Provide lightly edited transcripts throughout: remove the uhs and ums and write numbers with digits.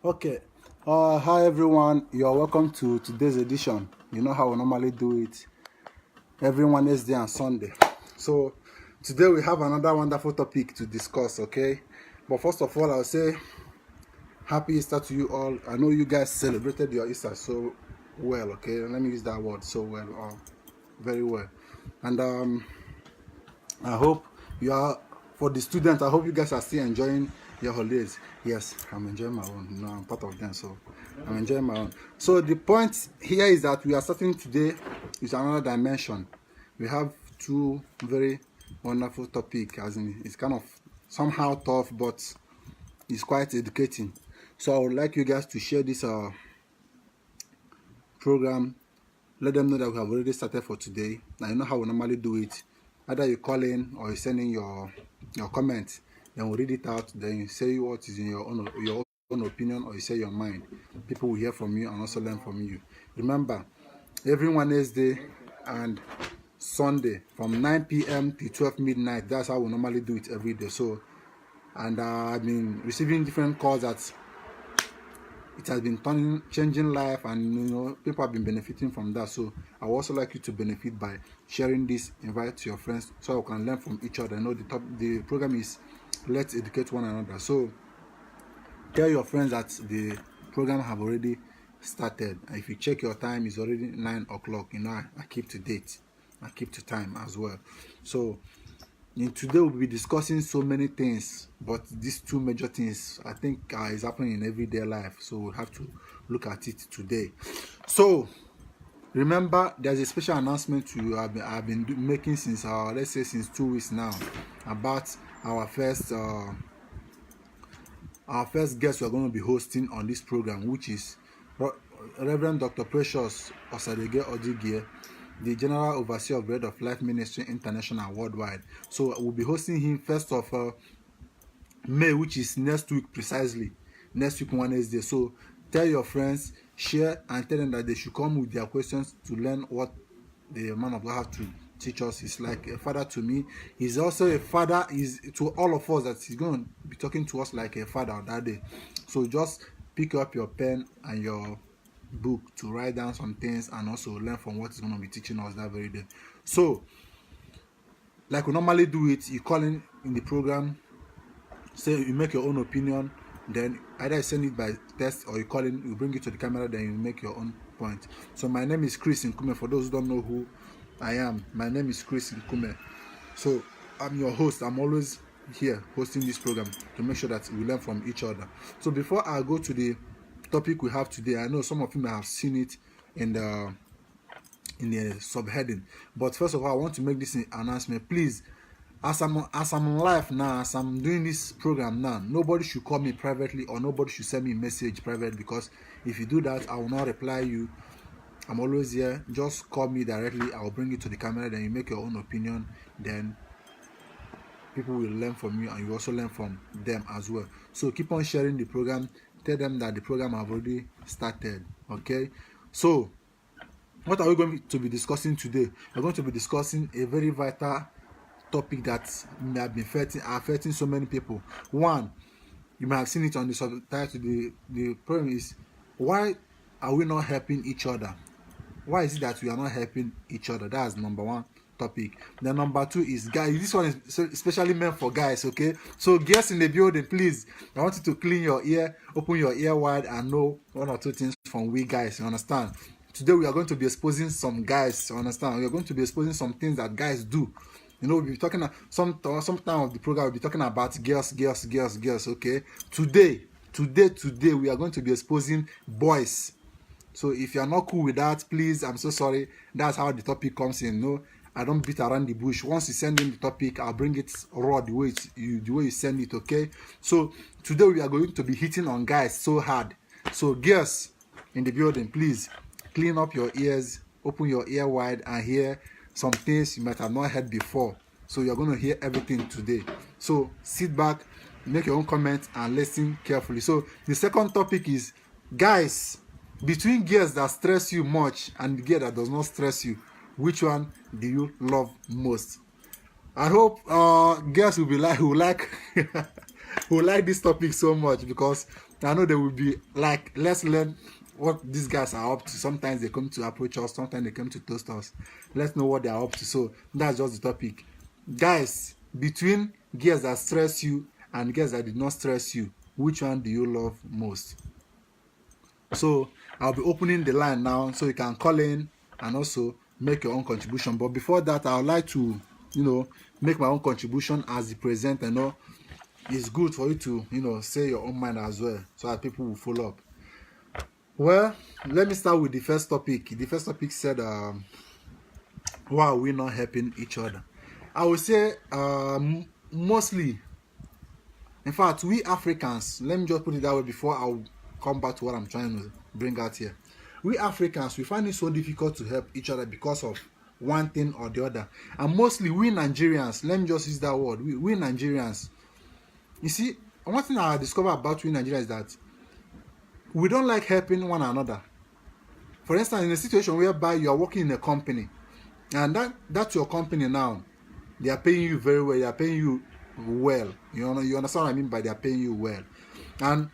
Okay. Hi everyone. You're welcome to today's edition. You know how we normally do it every Wednesday and Sunday. So today we have another wonderful topic to discuss. Okay. But first of all, I'll say happy Easter to you all. I know you guys celebrated your Easter so well. Okay. Let me use that word, so well, very well. And I hope you are, for the students, I hope you guys are still enjoying your holidays. Yes, I'm enjoying my own. You know, I'm part of them, so I'm enjoying my own. So the point here is that we are starting today with another dimension. We have two very wonderful topics, as in it's kind of somehow tough, but it's quite educating. So I would like you guys to share this program. Let them know that we have already started for today. Now you know how we normally do it. Either you call in or you send in your comment, then we read it out, then you say what is in your own opinion, or you say your mind. People will hear from you and also learn from you. Remember, every Wednesday and Sunday from 9 p.m. to 12 midnight, that's how we normally do it every day. So, and I've been receiving different calls that it has been changing life, and you know, people have been benefiting from that. So I would also like you to benefit by sharing this, invite your friends, so we can learn from each other. I know the program is let's educate one another. So tell your friends that the program have already started. If you check your time, it's already 9 o'clock. You know, I keep to date, I keep to time as well. So today we'll be discussing so many things, but these two major things I think is happening in everyday life, so we'll have to look at it today. So remember, there's a special announcement I've been making since let's say since 2 weeks now, about our first guest we're going to be hosting on this program, which is Reverend Dr. Precious Osadege Odigie, the General Overseer of Bread of Life Ministry International Worldwide. So we'll be hosting him 1st of May, which is next week precisely, next week Wednesday. So tell your friends, share, and tell them that they should come with their questions to learn what the man of God has to teach us. He's like a father to me. He's also a father to all of us, that he's going to be talking to us like a father that day. So just pick up your pen and your book to write down some things and also learn from what he's going to be teaching us that very day. So like we normally do it, you call in the program, say you make your own opinion, then either you send it by text or you call in, you bring it to the camera, then you make your own point. So my name is Chris Nkume. For those who don't know who I am, my name is Chris Nkume. So I'm your host. I'm always here hosting this program to make sure that we learn from each other. So before I go to the topic we have today, I know some of you may have seen it in the subheading, but first of all, I want to make this announcement. Please, as I'm live now, as I'm doing this program now, nobody should call me privately or nobody should send me a message private, because if you do that, I will not reply you. I'm always here. Just call me directly. I'll bring it to the camera, then you make your own opinion, then people will learn from you and you also learn from them as well. So keep on sharing the program. Tell them that the program have already started. Okay, so what are we going to be discussing today? We're going to be discussing a very vital topic that may have been affecting so many people. One, you might have seen it on the subtitle. The problem is, why are we not helping each other? Why is it that we are not helping each other? That's number one topic. Then number two is guys. This one is especially meant for guys. Okay, so girls in the building, please, I want you to clean your ear, open your ear wide, and know one or two things from we guys. You understand? Today we are going to be exposing some guys. You understand? We are going to be exposing some things that guys do. You know, we'll be talking some time of the program. We'll be talking about girls. Okay, today we are going to be exposing boys. So if you are not cool with that, please, I'm so sorry. That's how the topic comes in. No, I don't beat around the bush. Once you send in the topic, I'll bring it raw the way you send it. Okay. So today we are going to be hitting on guys so hard. So girls in the building, please clean up your ears, open your ear wide, and hear some things you might have not heard before. So you're going to hear everything today. So sit back, make your own comments, and listen carefully. So the second topic is guys. Between girls that stress you much and the girl that does not stress you, which one do you love most? I hope girls will like who like this topic so much because I know they will be like, let's learn what these guys are up to. Sometimes they come to approach us, sometimes they come to toast us. Let's know what they are up to. So that's just the topic. Guys, between girls that stress you and girls that did not stress you, which one do you love most? So I'll be opening the line now so you can call in and also make your own contribution. But before that, I would like to, make my own contribution as the presenter. It's good for you to, say your own mind as well so that people will follow up. Well, let me start with the first topic. The first topic said, why are we not helping each other? I would say mostly, in fact, we Africans, let me just put it that way before I'll come back to what I'm trying to bring out here. We Africans, we find it so difficult to help each other because of one thing or the other. And mostly we Nigerians, let me just use that word, we Nigerians. You see, one thing I discovered about we Nigerians is that we don't like helping one another. For instance, in a situation whereby you are working in a company, and that's your company now, they are paying you very well, they are paying you well. You understand what I mean by they are paying you well. And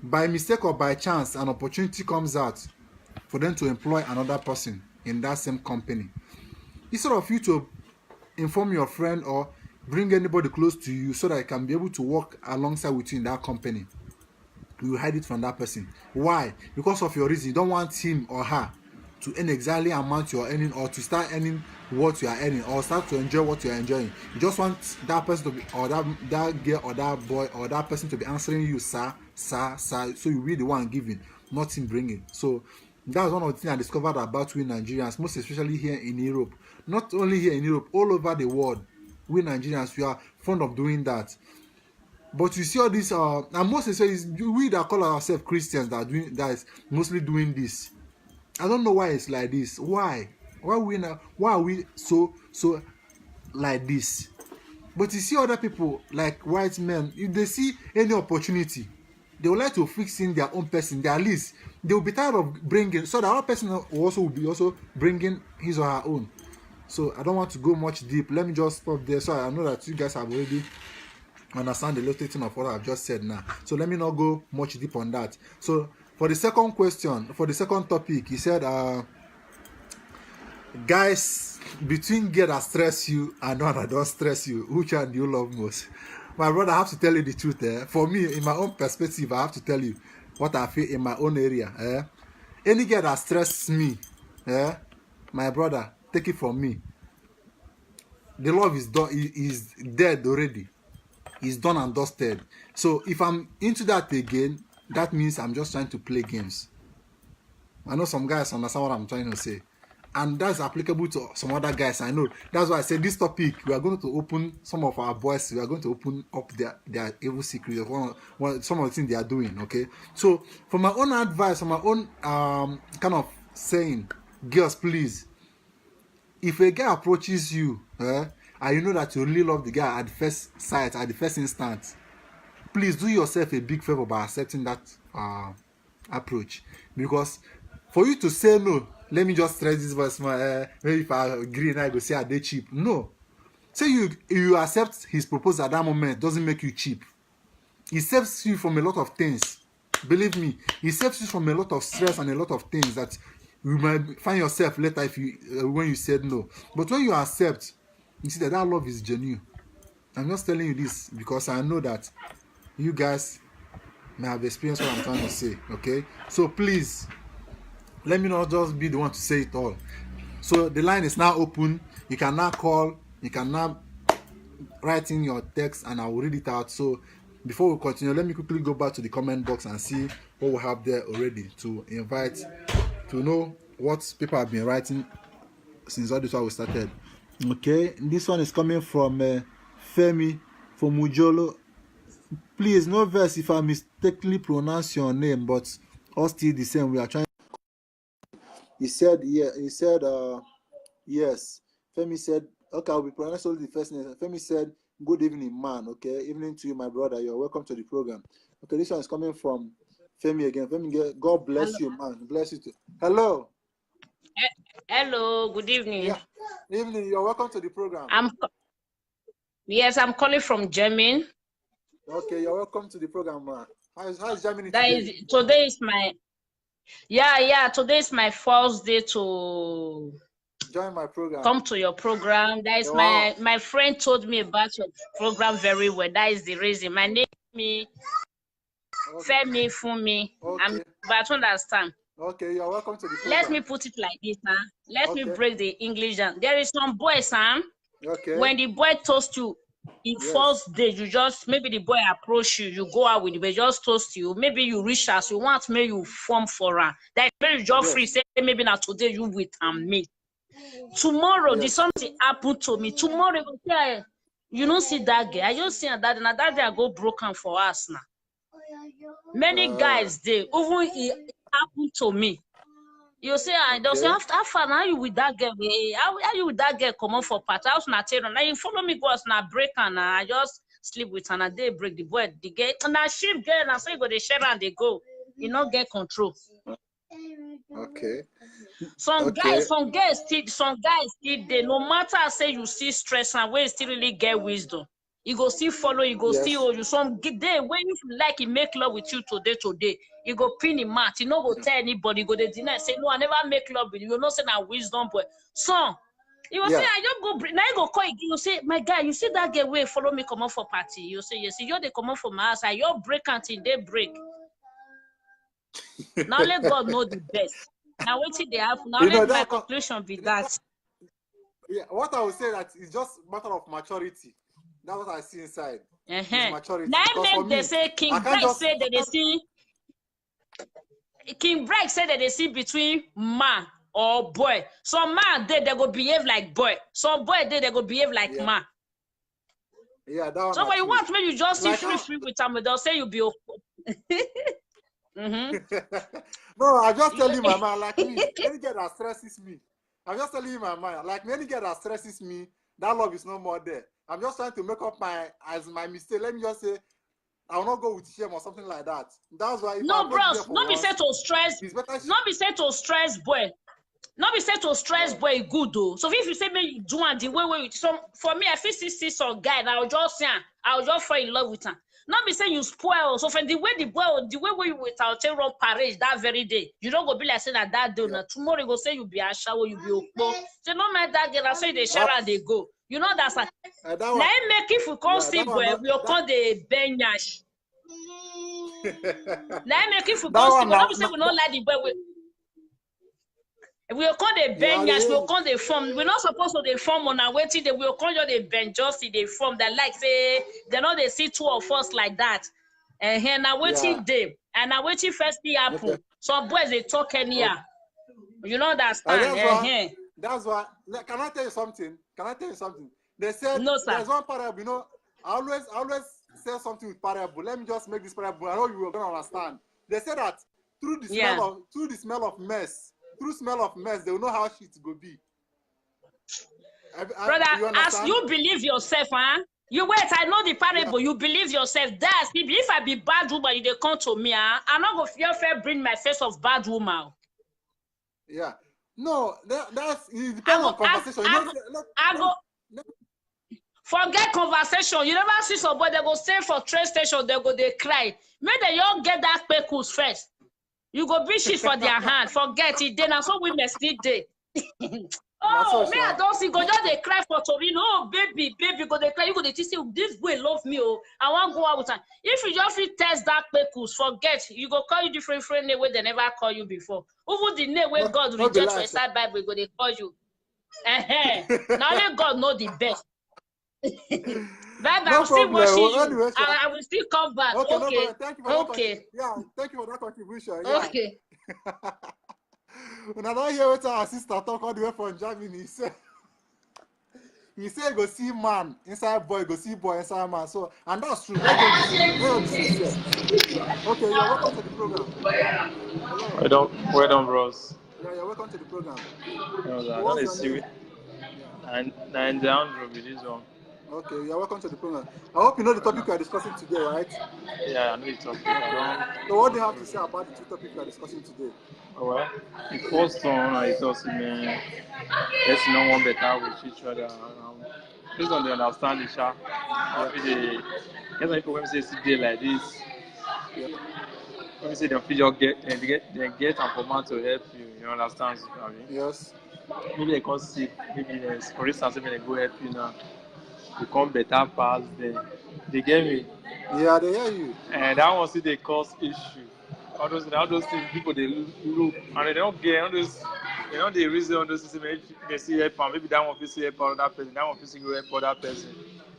by mistake or by chance, an opportunity comes out for them to employ another person in that same company. Instead of you to inform your friend or bring anybody close to you so that you can be able to work alongside with you in that company, you hide it from that person. Why? Because of your reason. You don't want him or her to earn exactly amount you're earning, or to start earning what you are earning, or start to enjoy what you are enjoying. You just want that person to be, or that girl or that boy or that person to be answering you, sir, sir, sir. So you be the one giving, not him bringing. So that's one of the things I discovered about we Nigerians, most especially here in Europe. Not only here in Europe, all over the world, we Nigerians, we are fond of doing that. But you see all this, and most especially we that call ourselves Christians that is mostly doing this. I don't know why it's like this. Why? Why are we so like this? But you see other people like white men, if they see any opportunity, they would like to fix in their own person. At least they will be tired of bringing, so that our person will be also bringing his or her own. So I don't want to go much deep. Let me just stop there. So I know that you guys have already understand the little thing of what I've just said now. So let me not go much deep on that. So for the second question, for the second topic, he said, guys, between girls that stress you and one that don't stress you, which one do you love most? My brother, I have to tell you the truth. For me, in my own perspective, I have to tell you what I feel in my own area. Any girl that stresses me, my brother, take it from me. The love is done, is dead already. It's done and dusted. So if I'm into that again, that means I'm just trying to play games. I know some guys understand what I'm trying to say, and that's applicable to some other guys. I know. That's why I said this topic, we are going to open some of our boys, we are going to open up their evil secrets, some of the things they are doing. Okay, so for my own advice, for my own kind of saying, girls, please, if a guy approaches you, and you know that you really love the guy at the first sight, at the first instant, please do yourself a big favor by accepting that approach. Because for you to say no, let me just stress this verse, maybe if I agree and I go say are they cheap. No. Say you accept his proposal at that moment doesn't make you cheap. It saves you from a lot of things. Believe me, it saves you from a lot of stress and a lot of things that you might find yourself later if you when you said no. But when you accept, you see that love is genuine. I'm just telling you this because I know that you guys may have experienced what I'm trying to say. Okay, so please let me not just be the one to say it all. So the line is now open. You can now call, you can now write in your text, and I will read it out. So before we continue, let me quickly go back to the comment box and see what we have there already to invite, to know what people have been writing since all this while we started. Okay, this one is coming from Femi from Ujolo. Please, no verse if I mistakenly pronounce your name, but all still the same. We are trying. He said, yeah. He said, yes. Femi said, okay, I'll be pronouncing only the first name. Femi said, good evening, man. Okay, evening to you, my brother. You're welcome to the program. Okay, this one is coming from Femi again. Femi, God bless you, man. Bless you too. Hello. Hello, good evening. Yeah, evening. You're welcome to the program. Yes, I'm calling from Germany. Okay, you're welcome to the program, man. How's Germany Today is my today is my first day to join my program. Come to your program. That is my friend told me about your program very well. That is the reason. My name is Femi Fumi. Okay. But I understand. Okay, you're welcome to the program. Let me put it like this, huh? Let me break the English down. There is some boys, huh? Okay. When the boy toast you, in first day, you just maybe the boy approach you, you go out with the boy, just toast you. Maybe you reach us, you want maybe you form for her. That very just free. Say maybe not today you with me. Tomorrow, the something happened to me. Tomorrow, you don't see that guy. I just see that, and that day I go broken for us now. Many guys, they even it happened to me. You say, they'll say, how far now you with that girl? How are you with that girl? Come on for part. I was not telling. Now you follow me, go out now break, and I just sleep with her. And they break the boy, the girl, and I ship girl, and so you go they share and they go. You not get control. Okay. Some guys still they no matter I say you see stress and where you still really get wisdom. You go still follow, you go still hold you. Some day when you like he make love with you today, you go pin him mat. You no go tell anybody, you go they deny, say no, I never make love with you. You know say na wisdom boy. So you will say, I just go now you go call again. You say, my guy, you see that girl way follow me come out for party. You say, yes, you they come out for my house. I your break until they break. Now let God know the best. Now what they have now let my conclusion be that. Yeah, what I would say that it's just a matter of maturity. That's what I see inside. Maturity. Now make they say King Bright say that they see King Bright said that they see between man or boy. Some man they go behave like boy. Some boy they go behave like man. Yeah, that one. So when you want when you just see free with them, they'll say you be No, I just tell you my mind, like me, any girl that stresses me. I'm just telling you my mind, like any girl that stresses me, that love is no more there. I'm just trying to make up my mistake. Let me just say, I will not go with shame or something like that. That's why. No, bros, not be said to stress. Not be said to stress, boy. Not be said to stress, boy. Good though. So if you say me you do and the way some for me, I feel see some guy, I'll just say I'll just fall in love with her. Not be saying you spoil. So from the way where you with our run parade that very day, you don't go be like saying that day. Tomorrow you go say you be a shower, you be okpo. So no matter that girl, I say they share and they go. You know that's a. Now make if we can't see boy, we'll call the benyash. Now make if we can't see, but not be say we don't like the boy. We'll call the benyash, we'll call the form. We're not supposed to the form on our waiting. They will call you the bench just the form that like say they know they see two of us like that. And here now waiting day and now waiting first thing happen. Some boys they talk anyhow. You know that's that's why. Can I tell you something? They said no, sir. There's one parable. You know, I always say something with parable. Let me just make this parable. I know you are gonna understand. They said that through the smell of mess. Through smell of mess, they will know how shit go be. Brother, as you believe yourself, huh? You wait, I know the parable. You believe yourself. That's if I be bad woman, you they come to me, huh? I'm not gonna fear bring my face of bad woman. Yeah. No, that's it depends on conversation. Forget conversation. You never see somebody they go stay for train station, they cry. Maybe they don't get that pekus first. You go be shit for their hand. Forget it. Then so women still day. Oh, me I don't see. Go just they cry for Torino. Oh, baby, go they cry. You go they say this boy love me. Oh, I want to go out with her. If you just test that pekus, forget. You go call you different name where they never call you before. Over the name where God reject for inside Bible, go they call you. Now let God know the best. That no I'm still watching you. Anyway, I will still come back. Okay. No thank you for that thank you for that contribution. Yeah. Okay. When I don't hear what our sister talk all the way from Germany, he said go see man inside boy, go see boy inside man. So and that's true. Okay, you're welcome to the program. Well done, bros. Yeah, you're welcome to the program. No, that is serious. And down, bro, with this one. Okay, you're welcome to the program. I hope you know the topic we are discussing today, right? Yeah, I know the topic. So what do you have to say about the two topics we are discussing today? Well, the first one I thought, man, let's know one better with each other. Based on the understanding, Guess when people when say sit there like this, Yeah. when we say they feel they get a format to help you, you understand? I mean, Yes. maybe they can't see, maybe for instance, maybe they go help you now, you come better pass them. They get me, Yeah, they hear you. and that one see they cause issue. All those things people they look and they don't get all those. You know the reason all those things maybe they see help and maybe that one feel see help other person, that one feel see go help other person.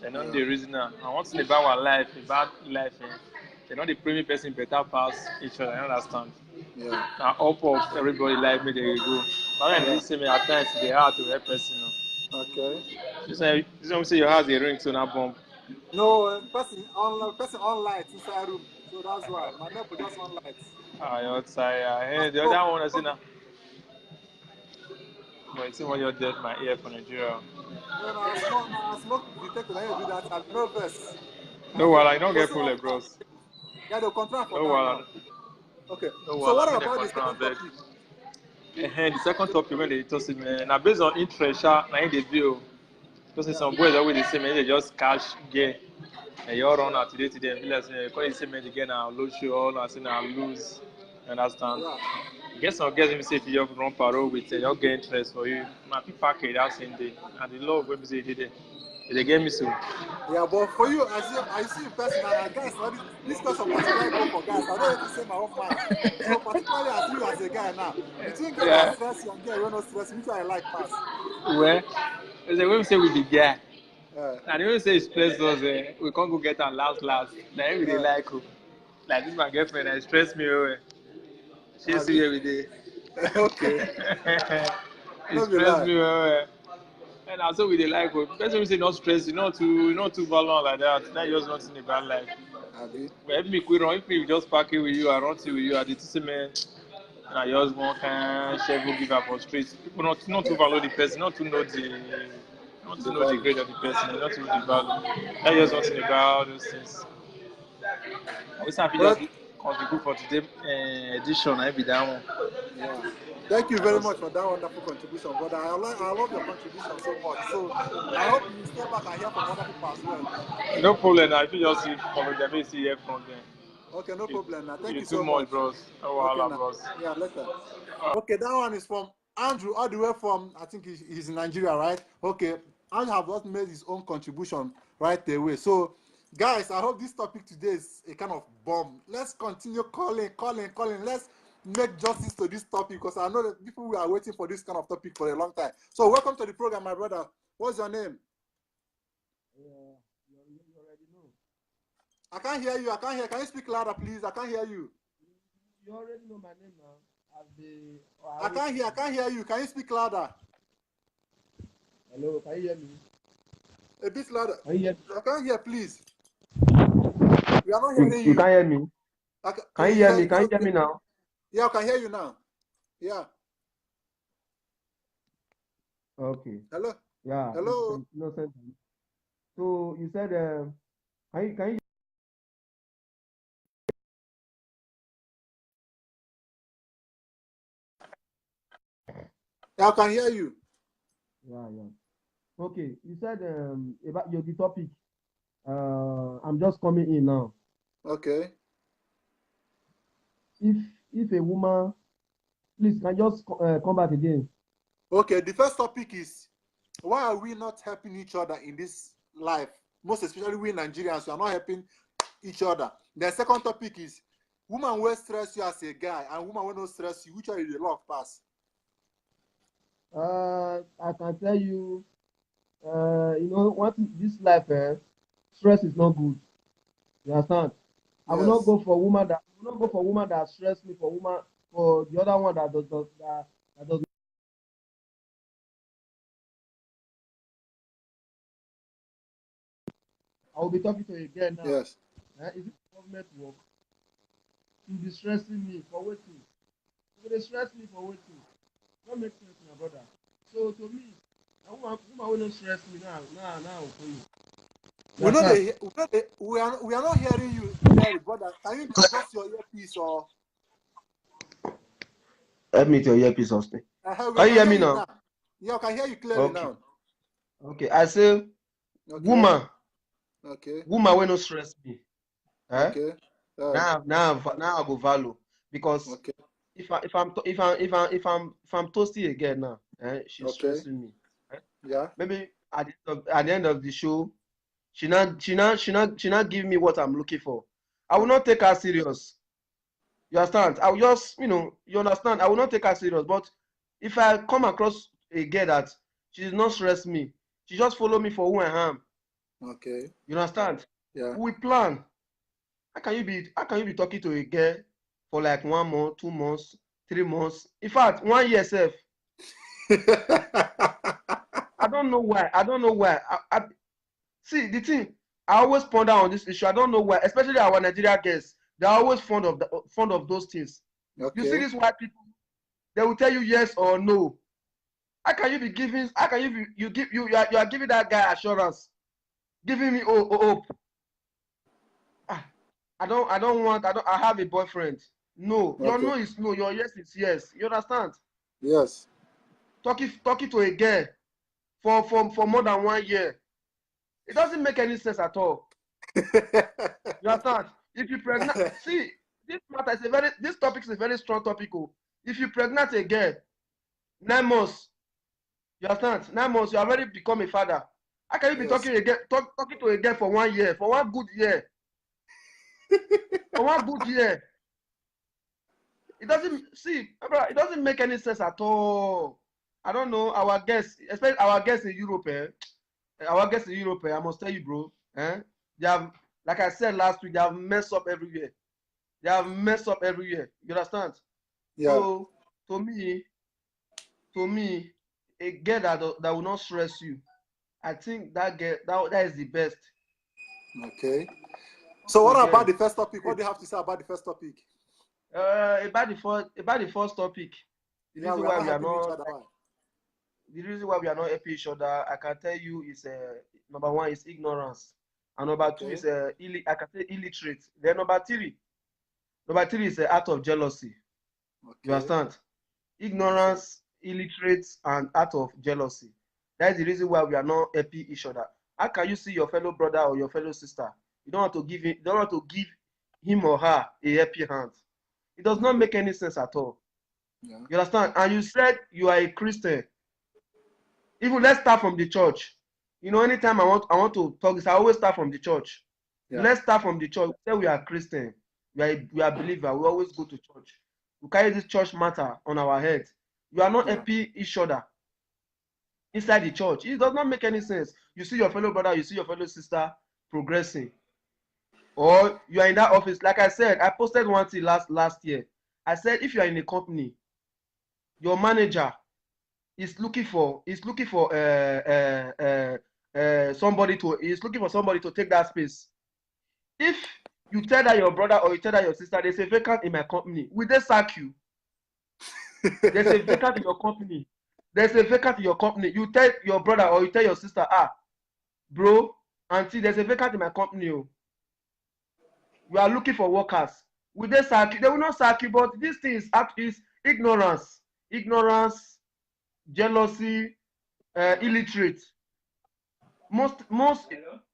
They know Yeah. the reason now. And one thing about our life, about life, they know the premium person better pass each other. You understand? Yeah. Now up of everybody life may they go. But when Yeah. this same at times they hard to help person. Okay. This one say your house a ring to not bomb. No, person on lights inside room. So that's why my neighbor just on lights. Ah, you're tired. I Hey, the smoke. other one I say now. But you see when you're dead my ear for Nigeria. No, no, I smoke detector. I do that. I no verse. No, I well, I don't go get see full one. bros. Yeah, they'll contract for No, that well, now. Okay. no, So well, what I mean the about the control second and beg. topic? The second topic when they toss it, man, now based on interest, now they do. Because Yeah. some boys always the same, man, they just cash gear. And you all run out today, and be like, because you say, man, again, I'll lose you all, I say, I'll lose. You understand? Yeah. Get some girls, let me say, if you run parole with you get interest for you. My people package that same day. And the love, when we say, they get me so. Yeah, but for you, I see in person and guys, this question particularly go for guys. I don't want to say my own mind. So particularly as you as a guy now, between girl that Yeah. stress you and girl you not stress, which one I like pass? Well, it's like when we say with the guy. Uh, And when we say stress us, we can't go get her last. Then we dey uh, like her. Like this my girlfriend, and stress me away. She see Abi? every day. Okay. It No be stress lie. me away. And also we dey like her. Person we say not stress, you not too violent like that. That just nothing about life. Abi? But if me quit run, if me just pack it with you, I run to with you, I did say man, I just one kind shovel give up for street. People not too value the person, not to The know the value. grade of the person, not to know the value. That just nothing about those things. We have just But contribute for today edition. I be that one. yeah. Thank you very much for that wonderful contribution, brother. I love your contribution so much. So I hope you stay back and hear from other people as well. No problem. I feel just see from them, see here from them. Okay, no You, problem. Now, thank you you too so much, much. bros. Oh, Okay, Allah, now. bros. Yeah, later. Okay, that one is from Andrew, all the way from, I think he's in Nigeria, right? Okay, Andrew have just made his own contribution right away. So, guys, I hope this topic today is a kind of bomb. Let's continue calling. Let's make justice to this topic because I know that people are waiting for this kind of topic for a long time. So, welcome to the program, my brother. What's your name? You already know. I can't hear you. Can you speak louder, please? I can't hear you. You already know my name now. I can't hear you. Can you speak louder? Hello, can you hear me? A bit louder. Can you hear me? I can't hear, please. We are not hearing You you. can't hear me? Can you hear me? Can you hear me now? Yeah, I can hear you now. Yeah. Okay. Hello. Yeah. Hello. Innocent. So you said can you Yeah, I can hear you. yeah. Okay. You said about the topic. I'm just coming in now. Okay. If a woman, please can you just come back again. Okay. The first topic is why are we not helping each other in this life? Most especially we Nigerians, we are not helping each other. The second topic is woman will stress you as a guy and woman will not stress you. Which one is the love pass? I can tell you, what this life, stress is not good. You understand? I will not Yes. go for woman that stress me for the other one that does. I will be talking to you again now. Yes. Is it government work? You be stressing me for waiting. You dey stress me for waiting. Don't make sense, my brother. So to me, a woman will not stress me now for you. We know we are not hearing you clearly, brother. Can you adjust your earpiece or Help me to your earpiece, Austin. we Can you hear can me hear you now? now? Yeah, I can hear you clearly Okay. now. Okay. I say, Okay. woman Okay. Woman will not stress me. Eh? Okay. Now I go value because Okay. if I'm toasty again now, she's Okay. stressing me. Eh? Yeah. Maybe at the end of the show, she not give me what I'm looking for. I will not take her serious. You understand? I will just, you understand? I will not take her serious. But if I come across a girl that she does not stress me, she just follow me for who I am. Okay. You understand? Yeah. We plan. How can you be talking to a girl for like 1 month, 2 months, 3 months? In fact, 1 year self. I don't know why. See the thing. I always ponder on this issue. I don't know why, especially our Nigeria girls. They're always fond of those things. You see Okay. these white people, they will tell you yes or no. How can you be giving? How can you be? You are giving that guy assurance, giving me hope. Ah, I have a boyfriend. No, your Okay. no is no. Your yes is yes. You understand? Yes. Talking to a girl for more than 1 year. It doesn't make any sense at all. You understand? If you pregnant, see, this topic is a very strong topic. Oh. If you pregnant a girl, 9 months, you understand? 9 months, you already become a father. How can you be Yes. talking to a girl for 1 year, for 1 good year, for 1 good year? It doesn't make any sense at all. I don't know our guests, especially our guests in Europe. Our guests in Europe, I must tell you, bro. They have, like I said last week, they have messed up everywhere. They have messed up everywhere. You understand? Yeah. So to me, a girl that will not stress you, I think that girl that is the best. Okay. Talk So to a what about girl. the first topic? What do you have to say about the first topic? About the first topic, the Yeah, reason we are why not we are helping each not other. Why? the reason why we are not helping each other, I can tell you is number one is ignorance, and number two Okay. is I can say illiterate. Then number three is out of jealousy. You Okay. understand? Yes, sir. Ignorance, illiterate, and out of jealousy. That is the reason why we are not helping each other. How can you see your fellow brother or your fellow sister? You don't want to give him or her a helping hand. It does not Okay. make any sense at all. Yeah. You understand? And you said you are a Christian. Even let's start from the church. Anytime I want to talk this, I always start from the church. Yeah. Let's start from the church. Say we are Christian. We are believer. We always go to church. We carry this church matter on our head. You are not Yeah. helping each other inside the church. It does not make any sense. You see your fellow brother, you see your fellow sister progressing, or you are in that office. Like I said, I posted one thing last year. I said if you are in a company, your manager is looking for somebody to take that space. If you tell that your brother or you tell that your sister, there's a vacant in my company, will they sack you? There's a vacant in your company. There's a vacant in your company. You tell your brother or you tell your sister, bro, auntie, there's a vacant in my company. Oh. We are looking for workers. Will they sack you? They will not sack you, but this thing is ignorance. Ignorance, jealousy, illiterate. Most,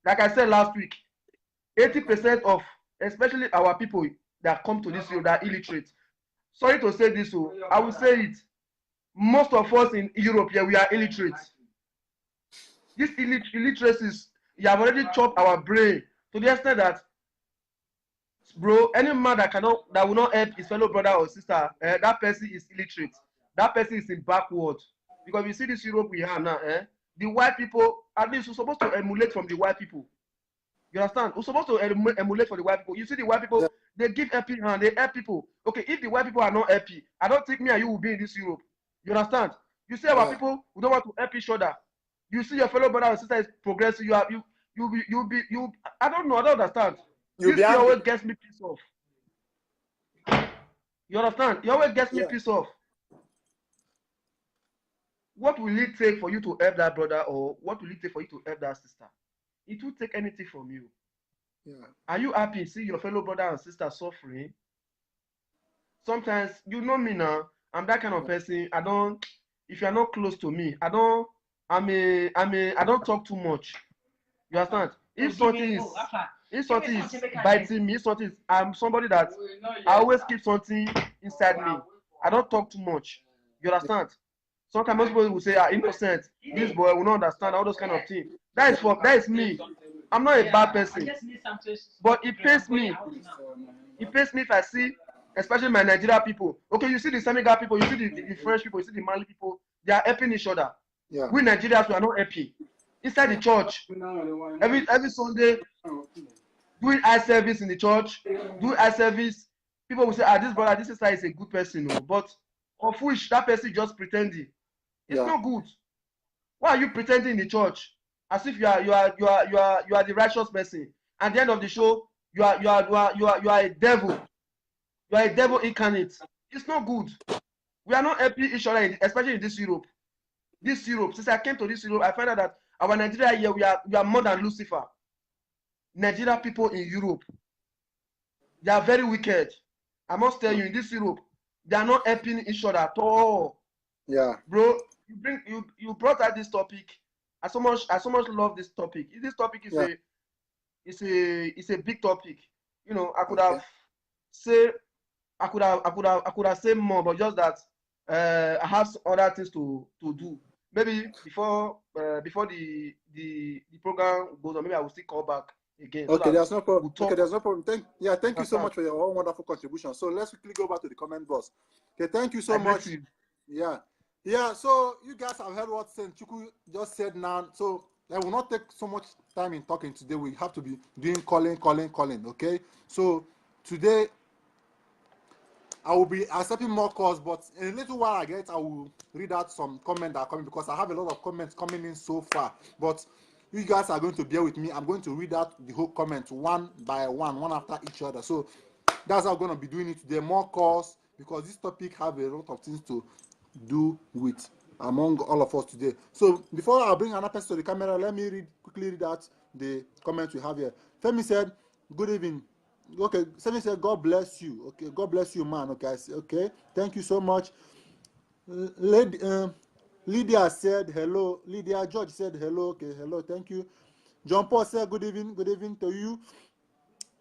like I said last week, 80% of, especially our people that come to this field, are illiterate. Sorry to say this, I will say it. Most of us in Europe here, we are illiterate. This illiteracies, you have already chopped our brain to the extent that, bro, any man that will not help his fellow brother or sister, that person is illiterate. That person is in backward. Because you see this Europe we have now, the white people, at least we're supposed to emulate from the white people. You understand? We're supposed to emulate for the white people. You see the white people, Yeah. they give helping hand, they help people. Okay, if the white people are not happy, I don't think me and you will be in this Europe. You understand? You see our Yeah. people who don't want to help each other. You see your fellow brother or sister is progressing. I don't know. I don't understand. You'll This be thing angry. always gets me pissed off. You understand? It always gets me Yeah. pissed off. What will it take for you to help that brother, or what will it take for you to help that sister? It will take anything from you. Yeah. Are you happy see your fellow brother and sister suffering? Sometimes you know me now. I'm that kind of person. If you're not close to me, I don't talk too much. You understand? if something is biting me, if something is, I'm somebody that I always keep something inside me. I don't talk too much. You understand? Sometimes most people will say, innocent, this boy will not understand all those kind of things. That is me. I'm not a bad person. But it pains me. It pains me if I see, especially my Nigeria people. Okay, you see the Senegal people, you see the French people, you see the Mali people, they are helping each other. Yeah. We Nigerians, we are not happy. Inside the church, every Sunday, doing eye service in the church, doing eye service, people will say, this brother, this sister is a good person, but of which that person just pretending. It's not good. Why are you pretending in the church as if you are the righteous person? At the end of the show, you are a devil. You are a devil incarnate. It's not good. We are not helping each other, especially in this Europe. This Europe. Since I came to this Europe, I found out that our Nigeria here, we are more than Lucifer. Nigeria people in Europe, they are very wicked. I must tell you, in this Europe, they are not helping each other at all. Yeah. Bro, you brought out this topic. I so much love this topic. This topic is a big topic. You know, I could have said more, but just that I have other things to do. Maybe before the program goes on, maybe I will still call back again. Okay, there's no problem. Okay, there's no problem. Thank you so much for your own wonderful contribution. So let's quickly go back to the comment box. Okay, thank you so much. Yeah. So you guys have heard what Chuku just said now. So I will not take so much time in talking today. We have to be doing calling. Okay. So today I will be accepting more calls, but in a little while I will read out some comments that are coming because I have a lot of comments coming in so far. But you guys are going to bear with me. I'm going to read out the whole comments one by one after each other. So that's how I'm going to be doing it today. More calls because this topic have a lot of things to do with among all of us today. So before I bring another person to the camera, let me quickly read out the comments we have here. Femi said, "Good evening." Okay, Femi said, "God bless you." Okay, God bless you, man. Okay, okay, thank you so much. Lydia said hello. Lydia George said hello. Okay, hello, thank you. John Paul said good evening to you.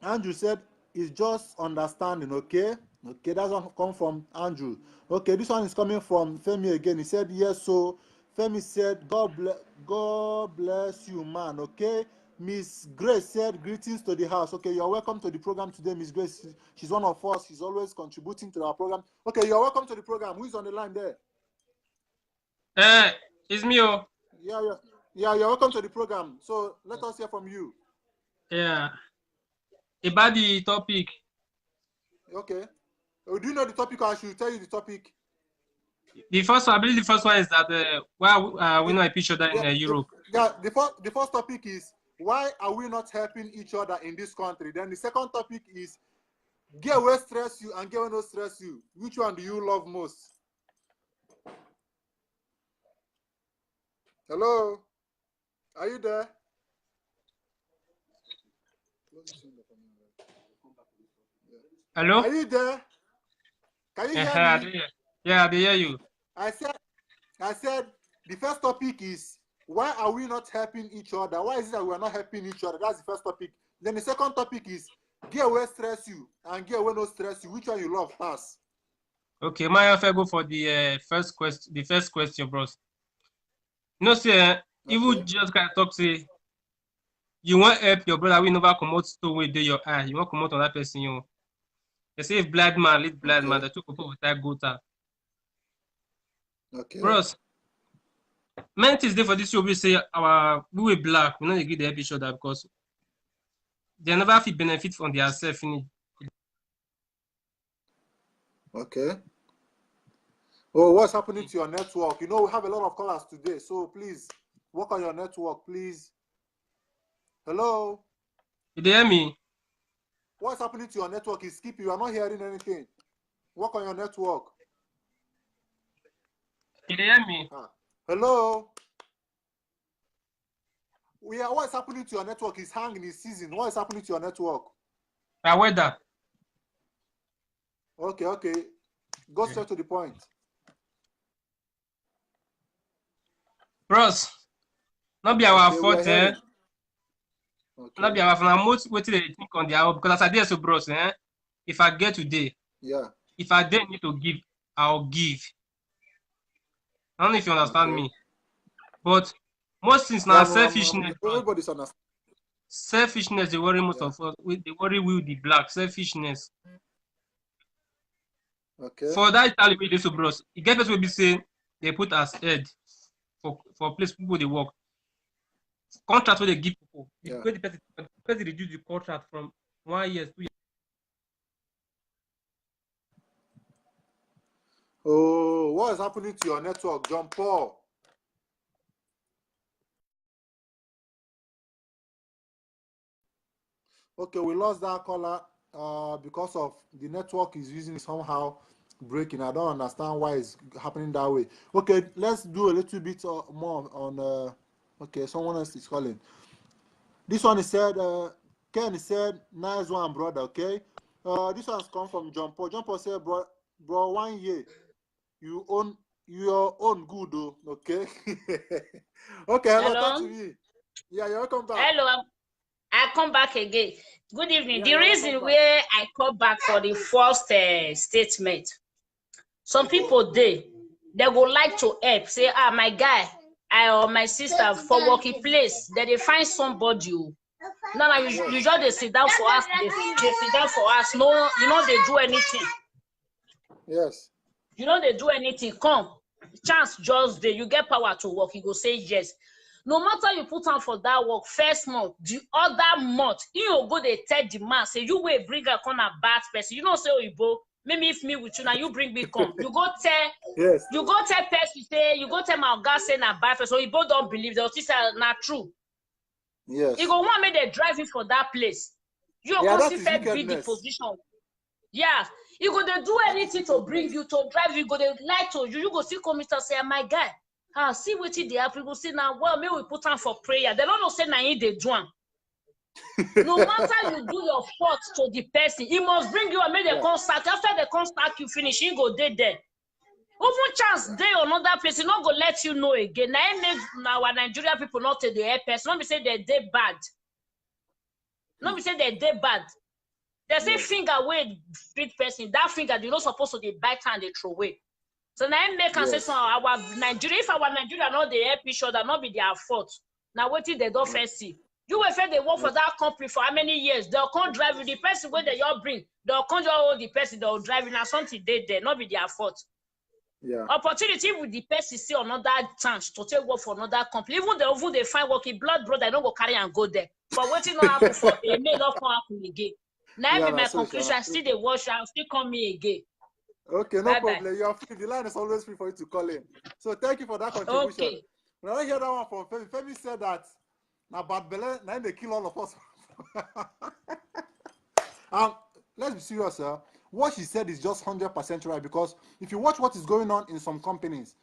Andrew said it's just understanding. Okay, that's one come from Andrew. Okay, this one is coming from Femi again. He said yes. So Femi said God bless you, man. Okay. Miss Grace said greetings to the house. Okay, you're welcome to the program today, Miss Grace. She's one of us. She's always contributing to our program. Okay, you're welcome to the program. Who is on the line there? It's me. Oh. Yeah, you're welcome to the program. So let us hear from you. Yeah. About the topic. Okay. Do you know the topic, or I should tell you the topic? The first one, I believe the first one is that why we not help each other in Europe. Yeah, the first topic is why are we not helping each other in this country? Then the second topic is get where stress you and get where no stress you. Which one do you love most? Hello? Are you there? Hello? Are you there? Can you hear me? Yeah, they hear you. I said the first topic is why are we not helping each other? Why is it that we are not helping each other? That's the first topic. Then the second topic is get where stress you and get where no stress you. Which one you love pass? Okay, if I go for the first question, bros. You know, say you just kind of talk say you want help your brother. We never come out to where do your eye. You want come out on that person. You. They say if blind man lead blind man, the two people with that gota. Okay. Bros, many things there for this show. We say we were black. We not agree to help each other because they never feel benefit from their self. Okay. Oh, what's happening to your network? You know, we have a lot of callers today, so please work on your network, please. Hello? You hear me? What's happening to your network is skip. You are not hearing anything. Work on your network. You hear me? Hello? Yeah, what's happening to your network is hanging this season. What is happening to your network? Weather. Okay. Go straight to the point. Bros, not be our fault, eh? Not be Okay. our friend. Most waiting they think on their own because as I did so bros, if I get today, Yeah. if I didn't need to give, I'll give. I don't know if you understand Okay. me. But most things Yeah, now selfishness. everybody's understand. Selfishness they worry most Yeah. of us. They worry we the black. Selfishness. Okay. For that Italy we dey so bros, e get person wey be say they put as head for place people they work. Contract wey they give people. Yeah. The person reduce the contract from 1 year, 2 years. Oh, what is happening to your network, John Paul? Okay, we lost that caller because of the network is using somehow breaking. I don't understand why it's happening that way. Okay, let's do a little bit more on. Okay, someone else is calling. This one is said. Ken said, "Nice one, brother." Okay. This one's come from John Paul. John Paul said, "Bro, 1 year you own your own good, though." Okay. Okay. Hello, talk to Hello? me. Yeah, you're welcome back. Hello, I come back again. Good evening. Yeah, The you're reason welcome back. where I come back for the first statement, some people they go like to help, say, my guy, I or my sister for working place, that they find somebody. No, you just they sit down for us, they sit down for us. No, you know they do anything. Yes. You know they do anything. Come, chance just there. You get power to work. You go say yes. No matter you put on for that work, first month, the other month, you go they tell the man, say, you will bring a con a bad person. You know, say, Oyibo, maybe if me with you now, you bring me come. You go tell, Yes. person, say, you go tell my guy say na bad person. Oyibo don't believe that. This is not true. Yes. You go want me they drive you for that place. You Yeah, go that see is fair be the wickedness. position. Yeah, you go they do anything to bring you to drive you. Go they lie to you. You go see come and say, my guy. See what they happen. You go see now. Well, maybe we put on for prayer. They don't know say now they do. No matter you do your fault to the person, he must bring you and make the contact. After the contact you finish, he go there. Even chance day another place, he not go let you know again. Now it makes our Nigerian people not take the air person. Not be say they bad. Not be say they bad. They say finger away street person. That finger you're not supposed to be bite and they throw away. So now it make us say so our Nigeria, if our Nigeria not the help each other, not be their fault. Now what they don't first see. You will say they work for that company for how many years? They'll come drive you. The person where they all bring, they'll come just hold the person, they'll drive you. Now something they there, not be their fault. Yeah. Opportunity with the person see another chance to take work for another company. Even they find working blood brother, don't go carry and go there. For waiting not happen for it may not come happen again. Now be my conclusion. Still they wash out, still come me again. Okay, no Bye-bye. problem. You are free. The line is always free for you to call in. So thank you for that contribution. Okay. When I hear that one from Femi, Femi said that now bad belle, now they kill all of us. Let's be serious, sir. What she said is just 100% right, because if you watch what is going on in some companies,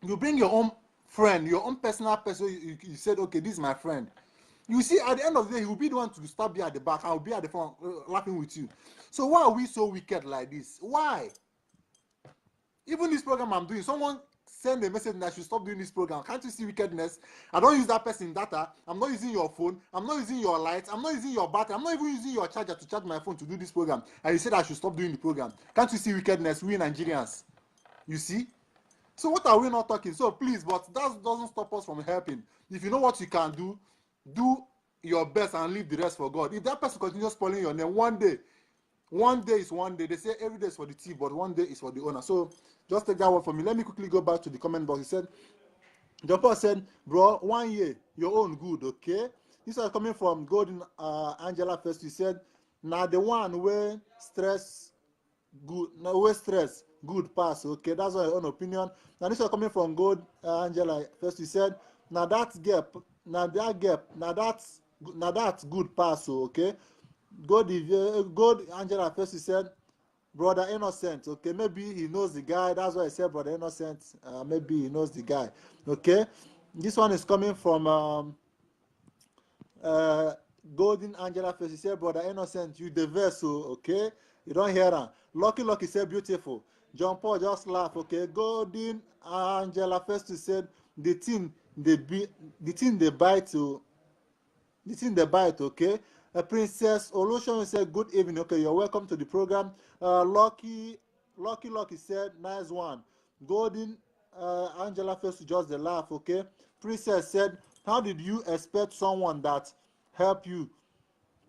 you bring your own friend, your own personal person, you said, okay, this is my friend. You see, at the end of the day, he will be the one to stop you at the back. I will be at the front laughing with you. So why are we so wicked like this? Why? Even this program I'm doing, someone send a message that I should stop doing this program. Can't you see wickedness? I don't use that person data. I'm not using your phone. I'm not using your lights. I'm not using your battery. I'm not even using your charger to charge my phone to do this program. And you said I should stop doing the program. Can't you see wickedness? We Nigerians. You see? So what are we not talking? So please, but that doesn't stop us from helping. If you know what you can do, do your best and leave the rest for God. If that person continues spoiling your name, one day is one day. They say every day is for the thief, but one day is for the owner. So just take that one from me. Let me quickly go back to the comment box. He said, John said, bro, 1 year, your own good, okay? This is coming from Golden Angela first. He said, now the one where stress good, now where stress good pass, okay? That's my own opinion. Now this is coming from Gold Angela first. He said, now that gap, now that's good pass, okay? God Angela first. He said, brother innocent, okay? Maybe he knows the guy. That's why I said brother innocent. Maybe he knows the guy, okay? This one is coming from Golden Angela first. He said, brother innocent, you the vessel, okay? You don't hear her. Lucky said beautiful. John Paul just laugh, okay? Golden Angela first. He said the thing they buy to. This in the bite, okay? Princess Olushon said, good evening. Okay, you're welcome to the program. Lucky said, nice one. Golden Angela first to just the laugh, okay? Princess said, how did you expect someone that help you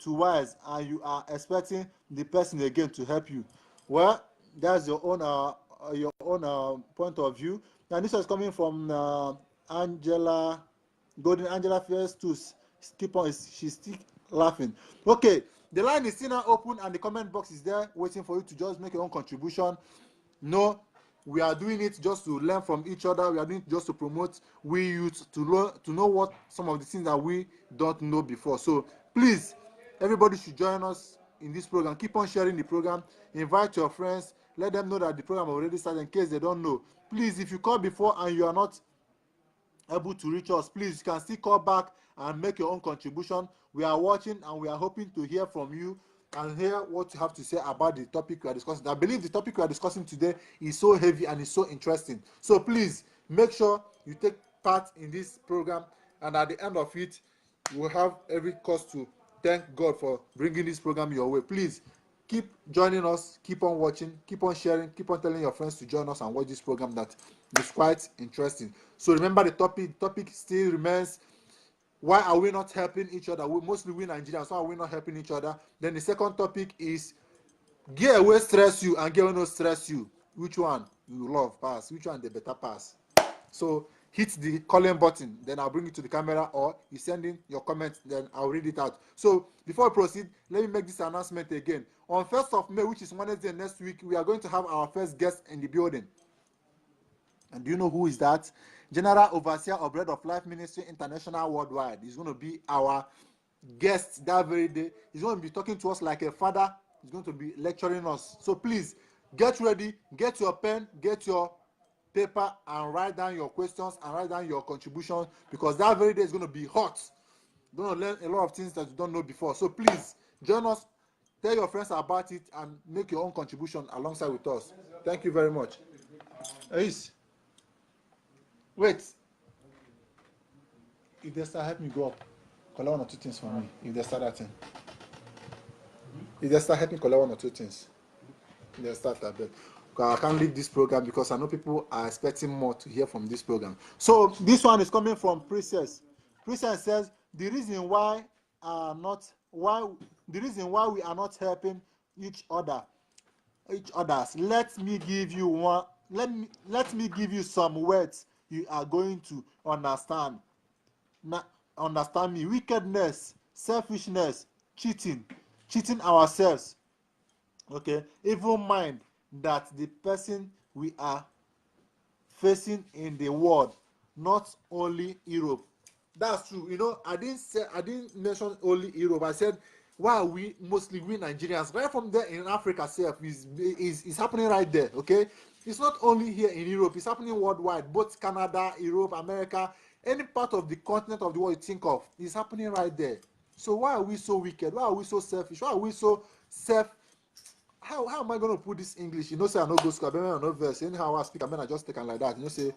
to wise and you are expecting the person again to help you? Well, that's your own point of view. And this was coming from Angela, Golden Angela first to keep on. She's still laughing. Okay, the line is still now open and the comment box is there waiting for you to just make your own contribution. No, we are doing it just to learn from each other. We are doing it just to promote we youth to learn, to know what some of the things that we don't know before. So please, everybody should join us in this program. Keep on sharing the program. Invite your friends. Let them know that the program already started in case they don't know. Please, if you call before and you are not able to reach us, please, you can still call back and make your own contribution. We are watching and we are hoping to hear from you and hear what you have to say about the topic we are discussing. I believe the topic we are discussing today is so heavy and is so interesting. So please make sure you take part in this program, and at the end of it, you will have every cause to thank God for bringing this program your way. Please keep joining us, keep on watching, keep on sharing, keep on telling your friends to join us and watch this program that is quite interesting. So remember the topic still remains, why are we not helping each other? Mostly we Nigerians, why are we not helping each other? Then the second topic is, get away stress you and get away no stress you. Which one you love pass? Which one the better pass? So hit the calling button, then I'll bring it to the camera, or you send in your comments, then I'll read it out. So before we proceed, let me make this announcement again. On 1st of May, which is Wednesday next week, we are going to have our first guest in the building. And do you know who is that? General Overseer of Bread of Life Ministry International Worldwide. He's going to be our guest that very day. He's going to be talking to us like a father. He's going to be lecturing us. So please, get ready, get your pen, get your paper, and write down your questions and write down your contribution, because that very day is going to be hot. You're going to learn a lot of things that you don't know before. So please, join us, tell your friends about it, and make your own contribution alongside with us. Thank you very much. Ace. Wait. If they start, help me go up. Collect 1 or 2 things for me. If they start that thing. If they start, help me collect 1 or 2 things. If they start that bit. I can't leave this program because I know people are expecting more to hear from this program. So this one is coming from Princess. Princess says the reason why we are not helping each others. Let me give you some words you are going to understand. Understand me. Wickedness, selfishness, cheating ourselves. Okay, evil mind that the person we are facing in the world, not only Europe. That's true. You know, I didn't mention only Europe. I said, why are we Nigerians? Right from there in Africa itself is happening right there. Okay, it's not only here in Europe, it's happening worldwide, both Canada, Europe, America, any part of the continent of the world you think of, is happening right there. So why are we so wicked? Why are we so selfish? Why are we so how am I going to put this English? You know, say I no go school, I no verse. Anyhow I speak, I just take it like that. You know, say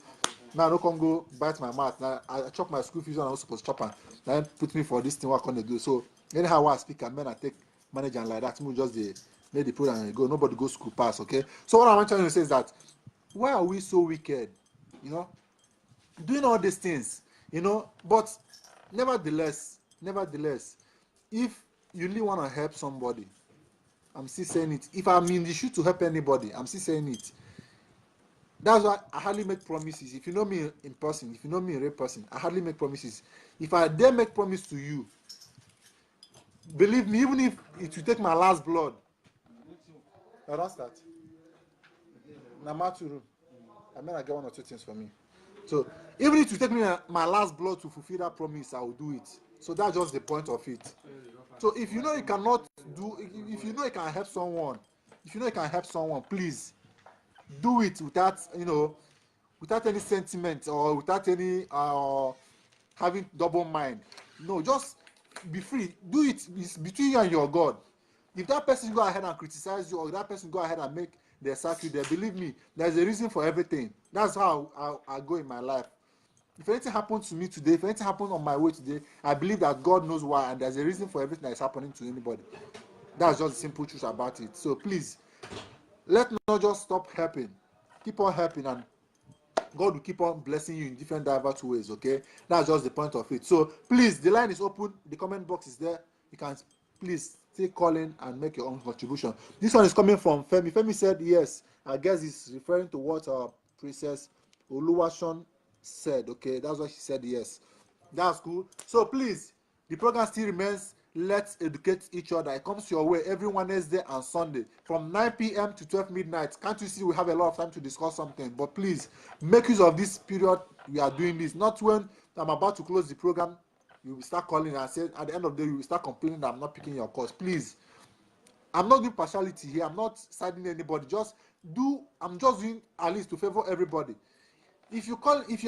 now I no can go bite my mouth. Now I chop my school fees when I was supposed to chop, and then put me for this thing what I can do. So anyhow I speak, I take manage and like that. We just make the program and go. Nobody go school pass, okay? So what I'm trying to say is that why are we so wicked? You know, doing all these things, you know, but nevertheless, if you really want to help somebody, I'm still saying it. If I'm in the shoe to help anybody, I'm still saying it. That's why I hardly make promises. If you know me in person, if you know me in real person, I hardly make promises. If I dare make promise to you, believe me, even if it will take my last blood. Now that's that. Now my two room. I mean, I get 1 or 2 things for me. So even if it will take me my last blood to fulfill that promise, I will do it. So that's just the point of it. So if you know you cannot do, if you know you can help someone, please do it without, you know, without any sentiment or without any having double mind. No, just be free. Do it. It's between you and your God. If that person go ahead and criticize you, or that person go ahead and make their sack you there, believe me, there's a reason for everything. That's how I go in my life. If anything happens to me today, if anything happens on my way today, I believe that God knows why, and there's a reason for everything that is happening to anybody. That's just the simple truth about it. So please, let's not just stop helping. Keep on helping, and God will keep on blessing you in different diverse ways, okay? That's just the point of it. So please, the line is open. The comment box is there. You can please stay calling and make your own contribution. This one is coming from Femi. Femi said yes. I guess he's referring to what Princess Oluwashon said, okay? That's what she said, yes. That's cool. So please, the program still remains Let's Educate Each Other. It comes your way every Wednesday and Sunday from 9 p.m. to 12 midnight. Can't you see we have a lot of time to discuss something? But please, make use of this period we are doing this. Not when I'm about to close the program, you will start calling and say at the end of the day, you will start complaining that I'm not picking your calls. Please, I'm not doing partiality here. I'm not siding anybody. I'm just doing at least to favor everybody. If you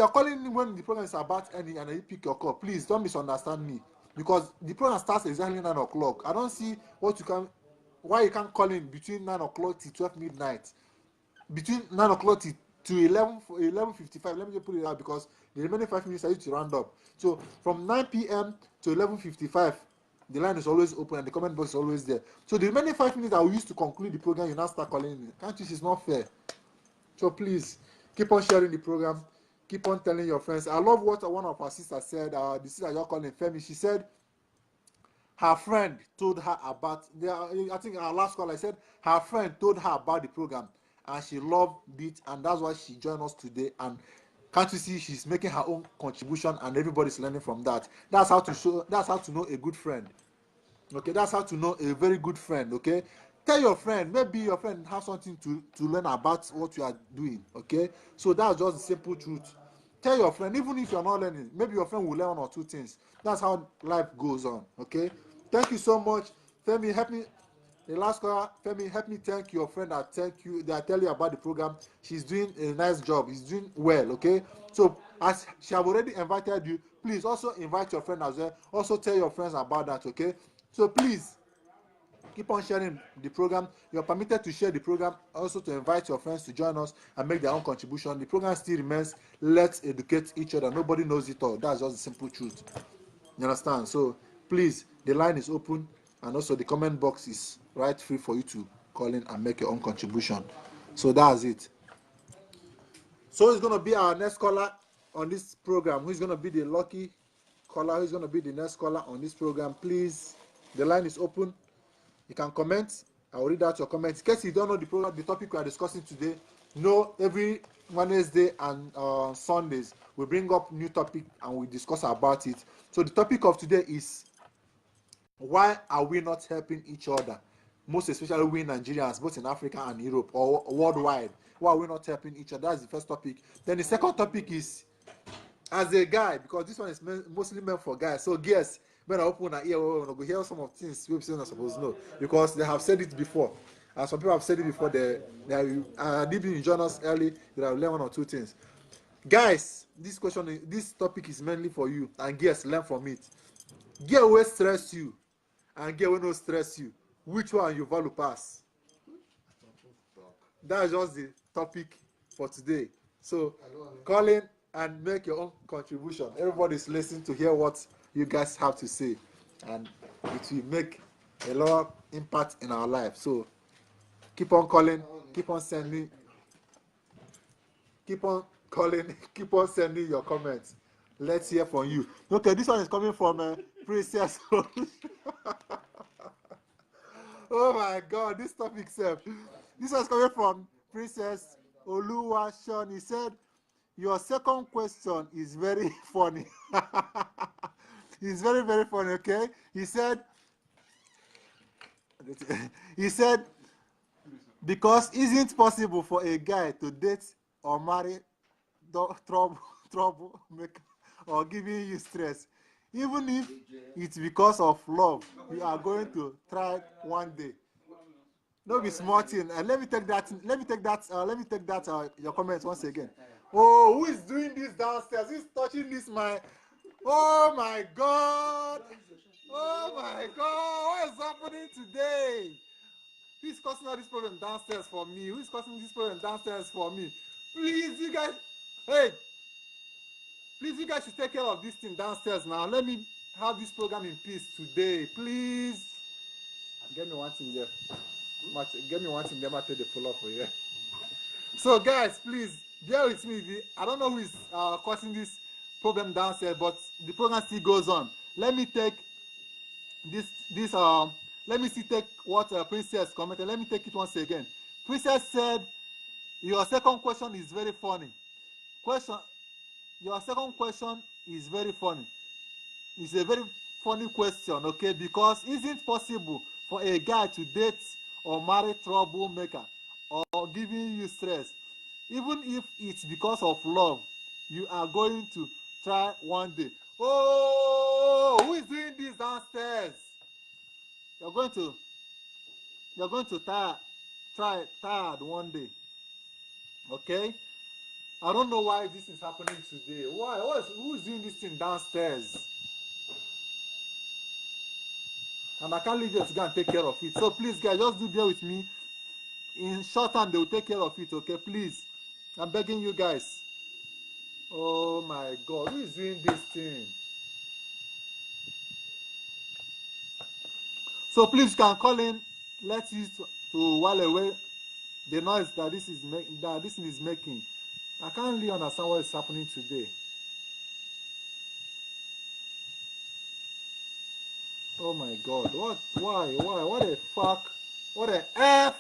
are calling when the program is about ending and you pick your call, please don't misunderstand me, because the program starts exactly 9 o'clock. I don't see why you can't call in between 9 o'clock to 12 midnight, between 9 o'clock to 11:55. Let me just put it out because the remaining 5 minutes I need to round up. So from 9 p.m. to 11:55, the line is always open and the comment box is always there. So the remaining 5 minutes I will use to conclude the program, you now start calling in. Can't you see it's not fair? So please, keep on sharing the program. Keep on telling your friends. I love what one of our sisters said. The sister you're calling Femi, she said her friend told her about, I think our last call, I said her friend told her about the program and she loved it, and that's why she joined us today. And can't you see she's making her own contribution and everybody's learning from that. That's how to know a good friend. Okay, that's how to know a very good friend. Okay, tell your friend, maybe your friend has something to learn about what you are doing. Okay, so that's just the simple truth. Tell your friend, even if you're not learning, maybe your friend will learn 1 or 2 things. That's how life goes on. Okay, thank you so much. Femi, help me, the last caller. Femi, help me thank your friend that tell you about the program. She's doing a nice job. He's doing well. Okay, so as she have already invited you, please also invite your friend as well. Also tell your friends about that. Okay, so please keep on sharing the program. You're permitted to share the program, also to invite your friends to join us and make their own contribution. The program still remains Let's Educate Each Other. Nobody knows it all. That's just the simple truth. You understand? So please, the line is open, and also the comment box is right free for you to call in and make your own contribution. So that's it. So it's going to be our next caller on this program. Who's going to be the lucky caller? Who's going to be the next caller on this program? Please, the line is open. You can comment. I will read out your comments. In case you don't know the program, the topic we are discussing today, every Wednesday and Sundays we bring up new topic and we discuss about it. So the topic of today is, why are we not helping each other? Most especially we Nigerians, both in Africa and Europe or worldwide. Why are we not helping each other? That's the first topic. Then the second topic is, as a guy, because this one is mostly meant for guys. So guess when I open an ear, we're going to hear some of things we're not supposed to know, because they have said it before. And some people have said it before. They didn't join us early. They have learned 1 or 2 things. Guys, this topic is mainly for you, and guys, learn from it. Girl will stress you, and girl will not stress you. Which one you value pass? That's just the topic for today. So call in and make your own contribution. Everybody's listening to hear what you guys have to say, and it will make a lot of impact in our life. So keep on calling, keep on sending, keep on calling, keep on sending your comments. Let's hear from you. Okay, this one is coming from Princess. Oh my God, this topic, sir. This was coming from Princess Oluwashon. He said, your second question is very funny. It's very, very funny, okay? He said, because isn't possible for a guy to date or marry troublemaker or giving you stress, even if it's because of love, you are going to try one day. No be small thing. Let me take that. Your comments once again. Oh, who is doing this downstairs? Who's touching this? Oh my God! Oh my God! What is happening today? Who's causing all this problem downstairs for me? Who's causing this problem downstairs for me? Please, you guys. Hey, Please, you guys should take care of this thing downstairs now. Let me have this program in peace today, please. Get me one thing there. Get me one thing there. Might take the full up for you. So, guys, please bear with me. I don't know who is causing this problem downstairs, but the program still goes on. Let me take this. Let me see take what Princess commented. Let me take it once again. Princess said, "Your second question is very funny. Your second question is very funny. It's a very funny question, okay? Because isn't it possible for a guy to date or marry troublemaker or giving you stress, even if it's because of love, you are going to try one day." Oh, who is doing this downstairs? You're going to try tired one day, okay? I don't know why this is happening today. Who is doing this thing downstairs? And I can't leave you to go and take care of it. So please, guys, just do bear with me. In short time, they will take care of it, okay? Please. I'm begging you guys. Oh my God, who is doing this thing? So please, you can call in. Let's use to while away the noise that this thing is making. I can't really understand what is happening today. Oh my God, why, what the fuck, what the F,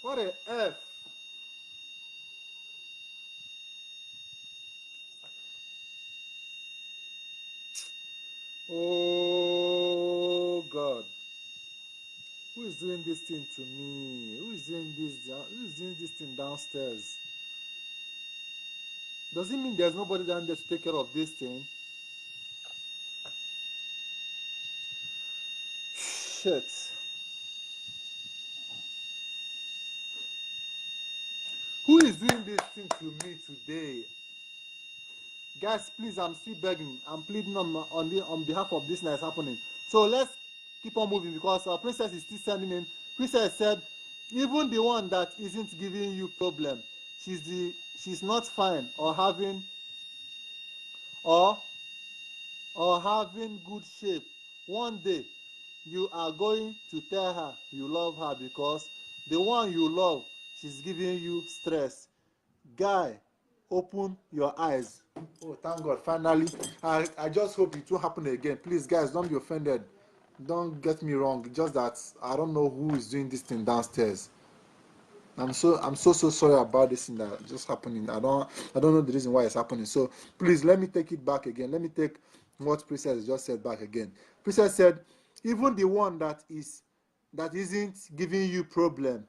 what the F. Oh God, who is doing this thing to me? Who is doing this thing downstairs? Does it mean there's nobody down there to take care of this thing? Shit. Who is doing this thing to me today? Guys, please, I'm still begging. I'm pleading on behalf of this that is happening. So let's keep on moving because our Princess is still sending in. Princess said, even the one that isn't giving you problem, she's not fine or having good shape. One day, you are going to tell her you love her because the one you love, she's giving you stress. Guy, open your eyes. Oh, thank God, finally. I just hope it won't happen again. Please, guys, don't be offended. Don't get me wrong. Just that I don't know who is doing this thing downstairs. I'm so sorry about this thing that just happening. I don't know the reason why it's happening. So please let me take it back again. Let me take what Princess just said back again. Princess said, even the one that isn't giving you problem,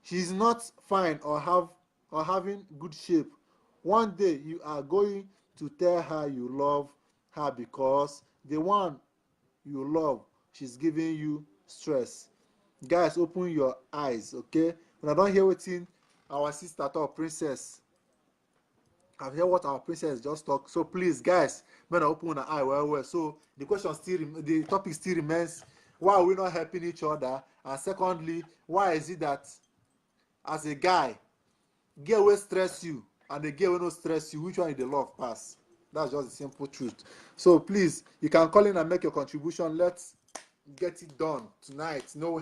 she's not fine or having good shape. One day you are going to tell her you love her because the one you love, she's giving you stress. Guys, open your eyes, okay? When I don't hear wetin our sister talk, Princess, I've heard what our Princess just talk. So please, guys, when I open your eye well. So the topic still remains: why are we not helping each other? And secondly, why is it that as a guy, girl will stress you and the girl will not stress you, which one is the love pass? That's just the simple truth. So please, you can call in and make your contribution. Let's get it done tonight. No,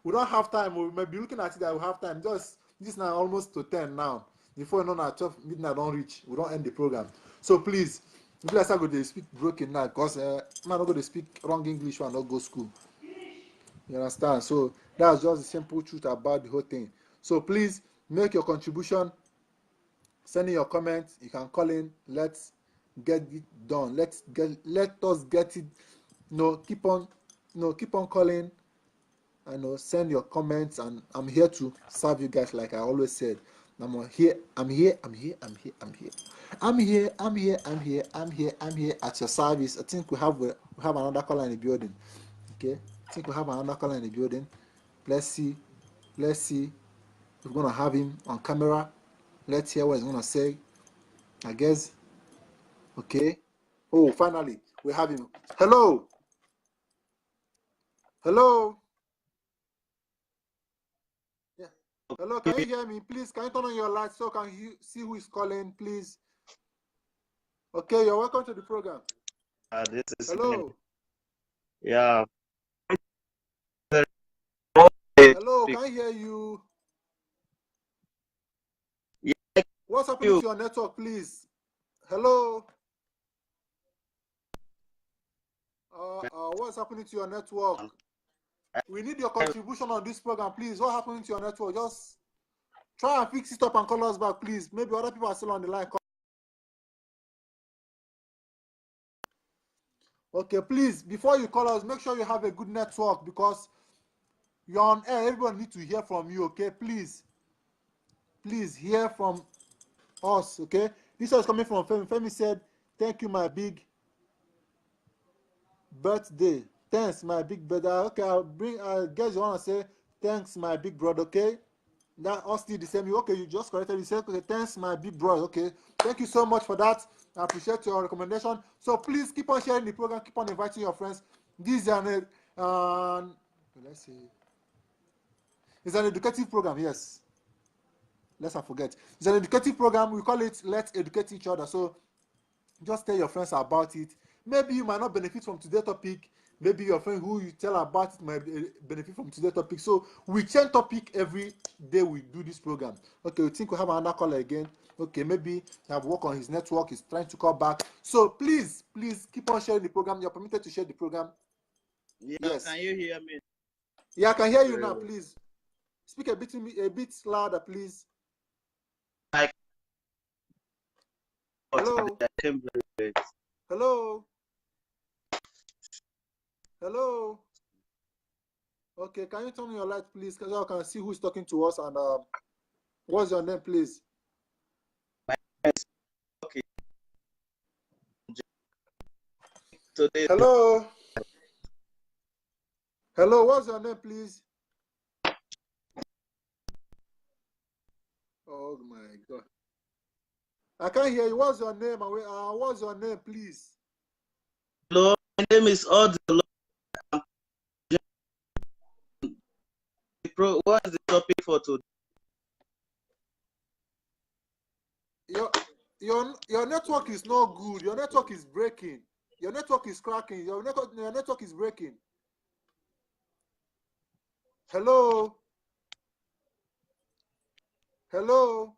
we don't have time. We may be looking at it that we have time. Just this now almost to 10 now. Before you know at 12 midnight don't reach, we don't end the program. So please, if you go to speak broken now, because man not go to speak wrong English and not go school. You understand? So that's just the simple truth about the whole thing. So please make your contribution, send in your comments. You can call in. Let's get it done. Let us get it. Keep on calling. Send your comments, and I'm here to serve you guys. Like I always said, I'm here at your service. I think we have another caller in the building. Okay, I think we have another caller in the building. Let's see. We're gonna have him on camera. Let's hear what he's gonna say. I guess. Okay. Oh, finally, we have him. Hello. Yeah. Hello, can you hear me? Please, can you turn on your light so can you see who is calling, please? Okay, you're welcome to the program. This is Hello. Yeah. Hello, can I hear you? Yeah. What's happening to your network, please? Hello. What's happening to your network? We need your contribution on this program, please. What's happening to your network? Just try and fix it up and call us back, please. Maybe other people are still on the line. Okay, please, before you call us, make sure you have a good network because you're on air. Everyone needs to hear from you, okay? Please hear from us, okay? This was coming from Femi. Femi said, thank you, my big birthday. Thanks, my big brother. Okay, I guess you want to say, thanks, my big brother, okay? That all still the same. Okay, you just corrected. You said, okay, thanks, my big brother. Okay, thank you so much for that. I appreciate your recommendation. So please keep on sharing the program. Keep on inviting your friends. This is let's see. It's an educative program. Yes. Let's not forget. It's an educative program. We call it Let's Educate Each Other. So just tell your friends about it. Maybe you might not benefit from today's topic. Maybe your friend who you tell about it might benefit from today's topic. So we change topic every day we do this program. Okay, we think we have another caller again. Okay, maybe he have work on his network. He's trying to call back. So please keep on sharing the program. You're permitted to share the program. Yeah, yes. Can you hear me? Yeah, I can hear you now. Please speak a bit louder, please. Hello. Hello. Hello. Okay, can you turn on your light, please, because I can see who's talking to us and what's your name, please? Okay. Today. Hello. Hello, what's your name, please? Oh my God. I can't hear you. What's your name? What's your name, please? Hello, my name is Odilo. What is the topic for today? Your network is not good. Your network is breaking. Your network is cracking. Your network is breaking. Hello. Hello.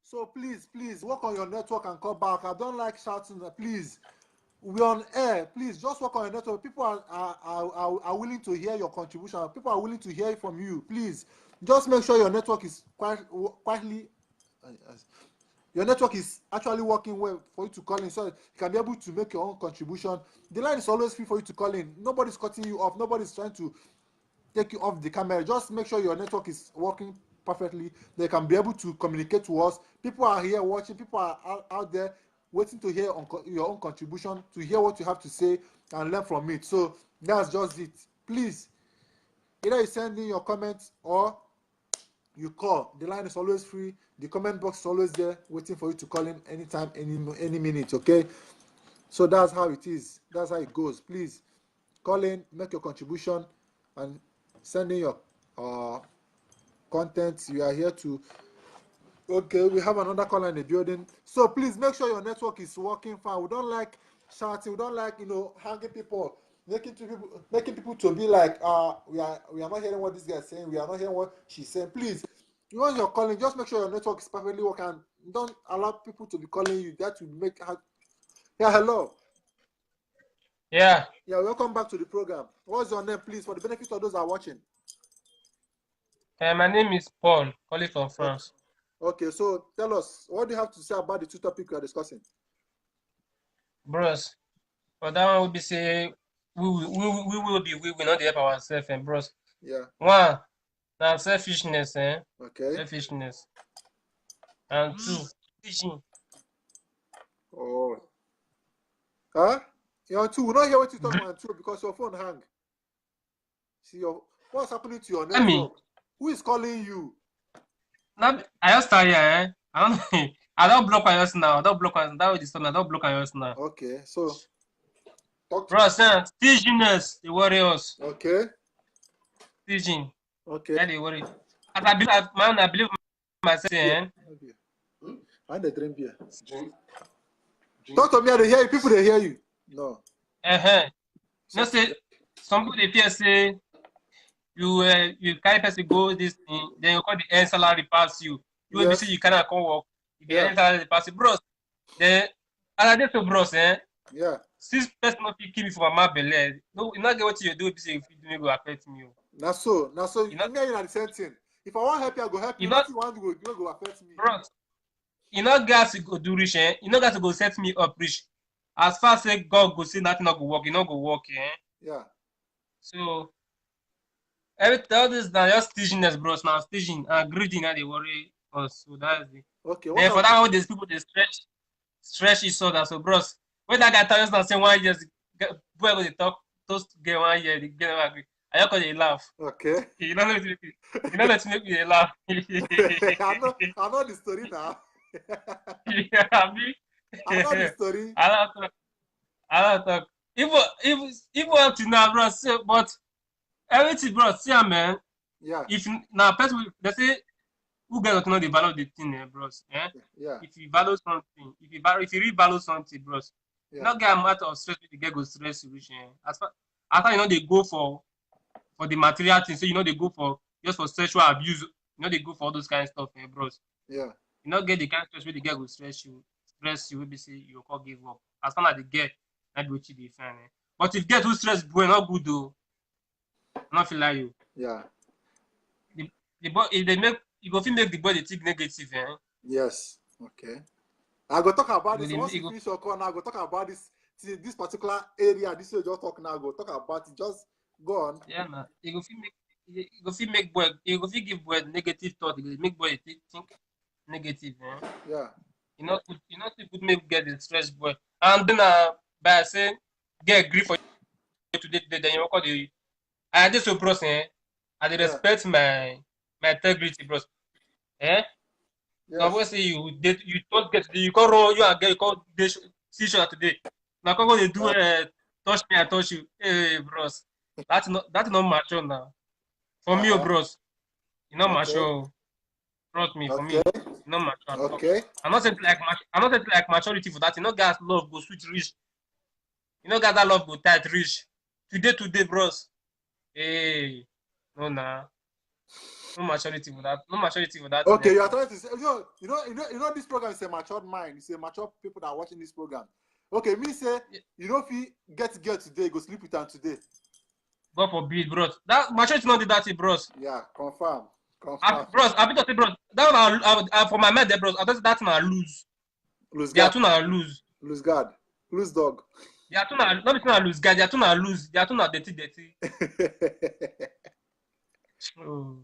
So please work on your network and come back. I don't like shouting. Please, we're on air. Please just work on your network. People are willing to hear your contribution. People are willing to hear from you. Please, just make sure your network is quietly. Your network is actually working well for you to call in, so you can be able to make your own contribution. The line is always free for you to call in. Nobody's cutting you off. Nobody's trying to take you off the camera. Just make sure your network is working perfectly. They can be able to communicate to us. People are here watching. People are out there waiting to hear your own contribution, to hear what you have to say and learn from it. So that's just it. Please, either you send in your comments or you call. The line is always free. The comment box is always there waiting for you to call in anytime, any minute. Okay, so that's how it is. That's how it goes. Please call in, make your contribution, and send in your content. You are here to. Okay, we have another caller in the building. So please make sure your network is working fine. We don't like shouting. We don't like hanging people, making people to be like we are not hearing what this guy is saying. We are not hearing what she's saying. Please, once you're calling, just make sure your network is perfectly working. Don't allow people to be calling you. That will make. Yeah, hello. Yeah. Yeah, welcome back to the program. What's your name, please, for the benefit of those that are watching? My name is Paul, calling from France. Okay, so tell us, what do you have to say about the two topics we are discussing? Bros, for that one, we be say we will not help ourselves, bros. Yeah. One, now selfishness, Okay. Selfishness. And two, teaching. Oh. Huh? You're on two. We don't hear what you talk about two because your phone hang. See what's happening to your network? Me. Who is calling you? Now I just start here, I don't know. I don't block on yours now. I don't block on that way. I don't block on yours now. Okay, so Talk to Bros, stinginess, the warriors. Okay. Stinging. Okay. Yeah, they worry. As I believe myself, Okay. Find the drink beer. Talk to me, they hear you. People, they hear you. No. No, say, some people, they fear, say, you carry person go this thing, then you call the end salary pass you. You will be say you cannot come work. The end salary pass you. Bros, then, as I did so, bros, Yeah. 6 person not kill me for my belly. No, you not get what you do, if you do, it will affect me. Now so, You know, me and you are the same thing. If I want to help you, I go help you. you know, Nothing want to go affect me. bros, you know, guys go do rich, you know, guys go set me up rich. As far as say God go say nothing not go work, you not go work, Yeah. So all this now just stinginess, bros. Now stingy and greedy now they worry us. So that's the Okay. then for that all these people they stretch each other. So bros, when that guy tells us now say 1 year, boy go they talk toast get 1 year, they get them agree. I just call they laugh. Okay. You know let me they laugh. I know the story now. Yeah, I know the story. I don't talk. Even up to now, bro. So, but everything, bro. See, man. Yeah. If now, person they say who get to know the value of the thing, bros. Yeah. If you value something, if you really value something, bros, Yeah. not get a matter of stress. The get go stress you, as far after you know they go for the material thing, so you know they go for just for sexual abuse. You know they go for all those kind of stuff, bros. Yeah. You not get the kind of stress where the girl will stress you, will be say you can't give up. As long as the girl that go to be fine. But if get too stressed, boy, not good though. Not feel like you. Yeah. The boy if they make you go feel make the boy they think negative, Yes. Okay. I go talk about this. Go Once you finish your call now, I go talk about this particular area. This is just talk now. Go talk about it. Just go on. Yeah, man. You go feel make boy. You go feel give boy negative thought. You go make boy think negative, Yeah. You know, good make get the stress boy. And then by say get grief for you today, then you call the I just so bros, I dey respect my integrity, bros. Yes. So when say you don't get you can't run you and get you can't see each other today. Now come they do touch me, I touch you. Hey bros. That's not mature now. For me, bros, you not mature. Trust me, for me, you not mature. Okay. I'm not saying like maturity for that. You know, guys love go sweet rich. You know, guys that love go tight rich. Today, bros. Hey, no nah. No maturity for that. No maturity for that. Okay, you are trying to say, you know, this program is a matured mind. It's a mature people that are watching this program. Okay, me say, you know, if you get girl today, go sleep with her today. God forbid, bros. That maturity not do that, bros. Yeah, confirm. Bros, I be bros. That one for my mind, there, bros. I thought that one lose. They are two now lose. Lose guard. Lose dog. They are two now. Not between lose guard. They are two now lose. They are two now dirty. Oh.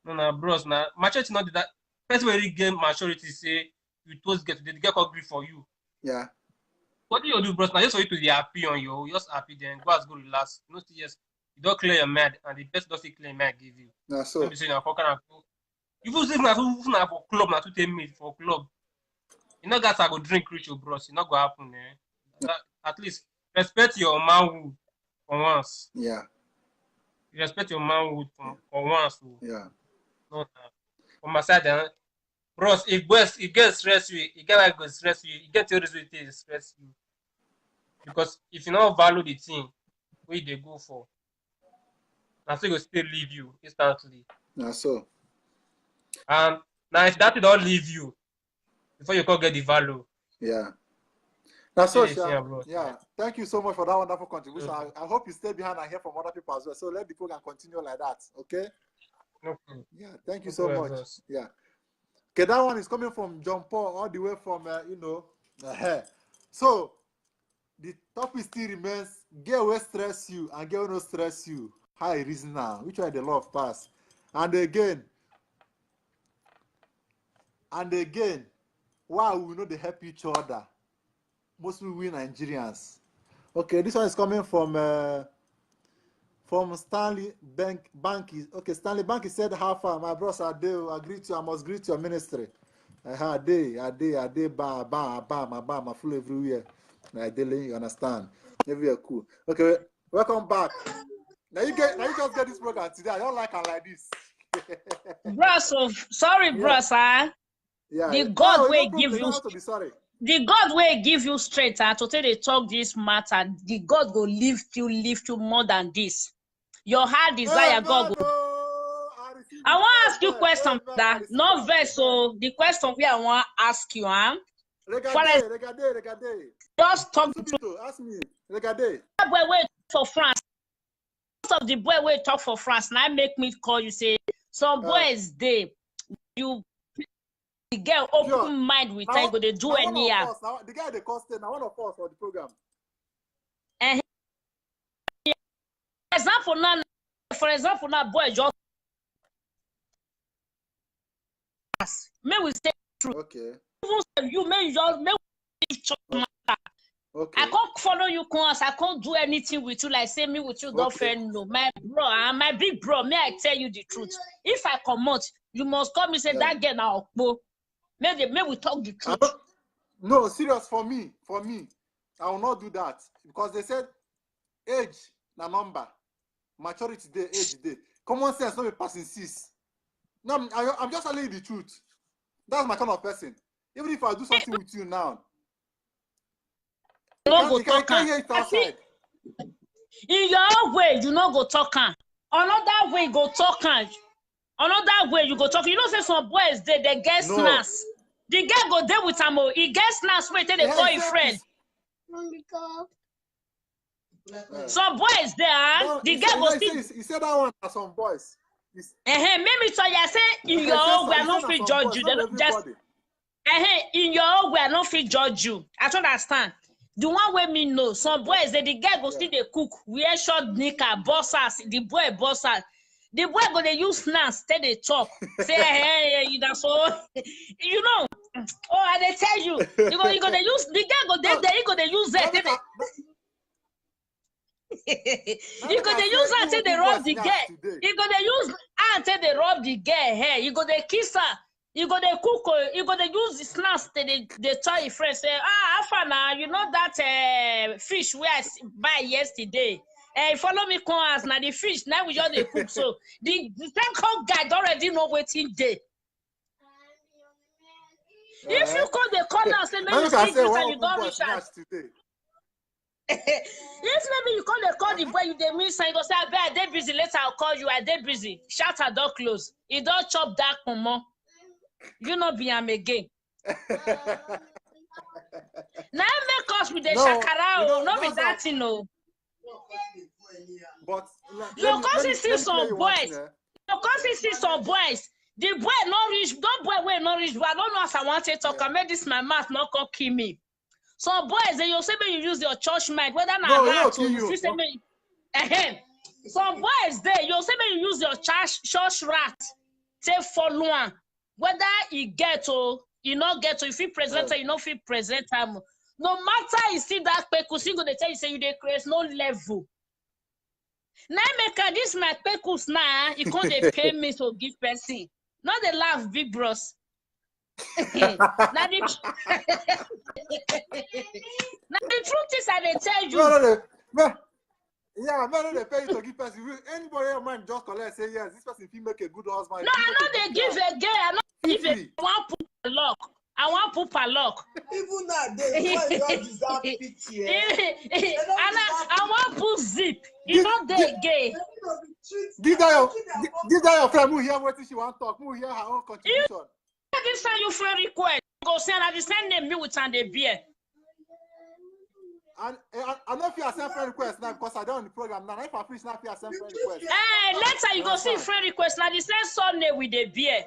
No, bros. Now maturity not do that. First way you get maturity, say you toast get today, the girl call grief for you. Yeah. What do you do, bros? Now just for you to be happy on you, just happy then go as go relax. You know, yes, you don't clear your mind, and the best doesn't clear your mind give you. Nah, so. Don't be saying you feel say na for club, na to take me for club. You know, guys, I go drink rich, bros. It's not gonna happen, At least respect your manhood for once. Yeah. Respect your manhood for once. Yeah. No, on my side, bros, it gets stress you, it get like go stress you, it get your result to stress you. Because if you don't value the thing, where they go for, now so go still leave you instantly. Nah, so. And now if that don't leave you, before you can get the value. Yeah. That's so, yeah. Thank you so much for that wonderful contribution. I hope you stay behind and hear from other people as well. So let the program continue like that. Okay? Okay. Yeah, thank you so much. Yeah. Okay, that one is coming from John Paul all the way from So the topic still remains: girl will stress you and girl no stress you. How it is now? Which one the love pass? And again, why we know they help each other? Mostly we Nigerians. Okay, this one is coming from Stanley Bank. Okay, Stanley Bank said, "How far, my bros? I greet you. I must greet your ministry. I day, bam, full everywhere. I daily, you understand. Maybe you're cool. Okay, welcome back. Now you just get this program today. I don't like her like this. Bro, so sorry, bro, sir. Yeah. The God no will problem. give You you. don't have to be sorry. The God will give you strength to tell they talk this matter. The God will lift you more than this. Your heart desire, God will. I want to ask you a question, that no verse. So the question we I want to ask you, Regardez. just talk to ask me. Regardez. boy wait for France. Most of the boy wait talk for France. Now make me call you say some boys they you the girl open mind with time go they do any the guy they costed now one of us for the program. For example now boy just may we say true. Okay. You may just may okay. I can't follow you class. I can't do anything with you like say me with you girlfriend. No, my bro, my big bro. May I tell you the truth? If I come out, you must come and say that girl now. May we talk the truth. No, serious for me. I will not do that because they said age na number, maturity day, age day. Common sense not be passing 6. No, I'm just telling you the truth. That's my kind of person. Even if I do something with you now, you can't hear it outside. In your way, you not go talk. Another way, go talk. Another way, you go talk. You know, say some boys they get snaps. The guy go there with him. He gets snaps. Wait, they call his friend. Some boys there. No, the guy go still. He said that one are some boys. Maybe so you say in your own way, I don't feel judge you. Just in your own way, I don't feel judge you. I don't understand. The one way me know, some boys the guy go still they cook, wear short knicker, bossers, the boy bossers. The boy go they use snacks, tell they talk. Say hey, that's all. You know. Oh, I they tell you. You go they use the guy go there, you go they use that. You go they use that till they rub the girl. You go they use until they rub the girl hair. You go they kiss her. You go they cook. You go they use the snacks. They tell your friend say, Afana, you know that fish we I buy yesterday. Follow me come as now the fish now we just they cook. So the second guy already know waiting day. If you call the corner say maybe you speak this and you don't reach out. If maybe you call the boy you they miss and you go say I dey busy later I'll call you. I dey busy. Shut her door close. He don't chop that pomo. You know be am again. Now make us with the shakara, not with that thing, no. But you can't see some boys. You can't see some boys. The boy not rich, don't boy way not rich, but I don't know if I want to talk. I made this my mouth not come kill me. Some boys, they you say when you use your church mind, whether not you say me. Some boys there, you say when you use your church rat, say follow one. Whether he get or he not get, or if he present you know if he present him. No matter you see that pekus, he gonna tell you say you dey create no level. Now make this my pekus now, you can't they pay me to give person. Not the laugh, big bros. Now the truth is I they tell you. Yeah, man, they pay you to give person. Anybody in mind just collect say yes, this person if make a good husband. No, I know they give a girl. I know give a one put a lock. I want put a lock. Even now, they don't deserve pity. I want put zip. You know they gay. Give that your friend who hear what she want talk. Who hear her own contribution. This time you friend request. Go send at the same name me with and the beer. And I know if you send friend request now because I don't on the program now. If I finish now, if you send friend request. Later you go see friend request. Now the same Sunday with the beer.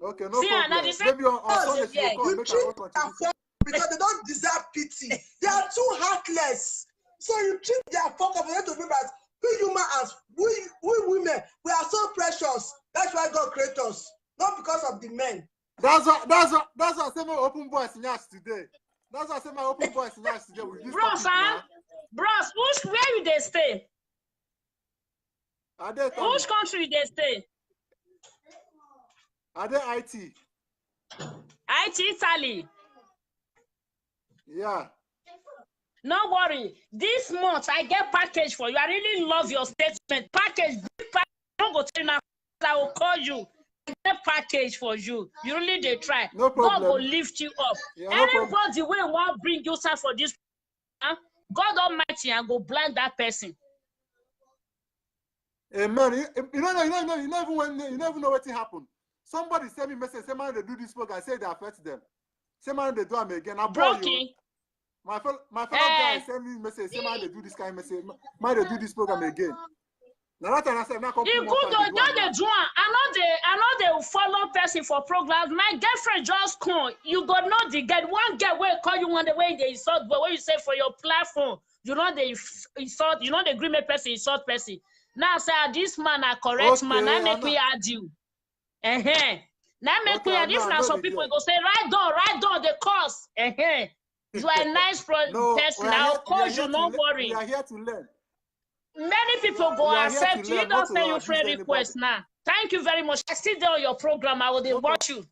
Okay, no problem. Maybe on Sunday you will come because they don't deserve pity. They are too heartless. So you treat their fuck up and to remember that we humans, we women, we are so precious. That's why God created us, not because of the men. That's what I say my open voice in yours today. That's what I say my open voice in yours today. Bros, where you they stay? Which country they stay? Are they IT? IT Italy. Yeah. No worry. This month I get package for you. I really love your statement. Package, big package. I'm not going to I will call you. I get package for you. You really they try. No God will problem. lift you up. Yeah, no problem. Anybody will want bring you sir for this. God Almighty and go blind that person. Amen. You never know what happened. Somebody send me message, say man they do this program, say they affect them. Say man they do them again. I brought you. My fellow guy send me message, say man they do this kind of message, man they do this program again. Now that time I said, now come you good though, don't they do I know they follow person for programs. My girlfriend just come. You go know the guy. One guy will call you one the way they insult, but when you say for your platform, you know they insult, you know the agreement person insult person. Now say this man a correct man, now make me add you. Now make me add if now some people go say right down the course. You are a nice person. I'll call you, no worry. We are here to learn. Many people go accept you. You don't send your friend request now. Thank you very much. I see there on your program. I will watch you.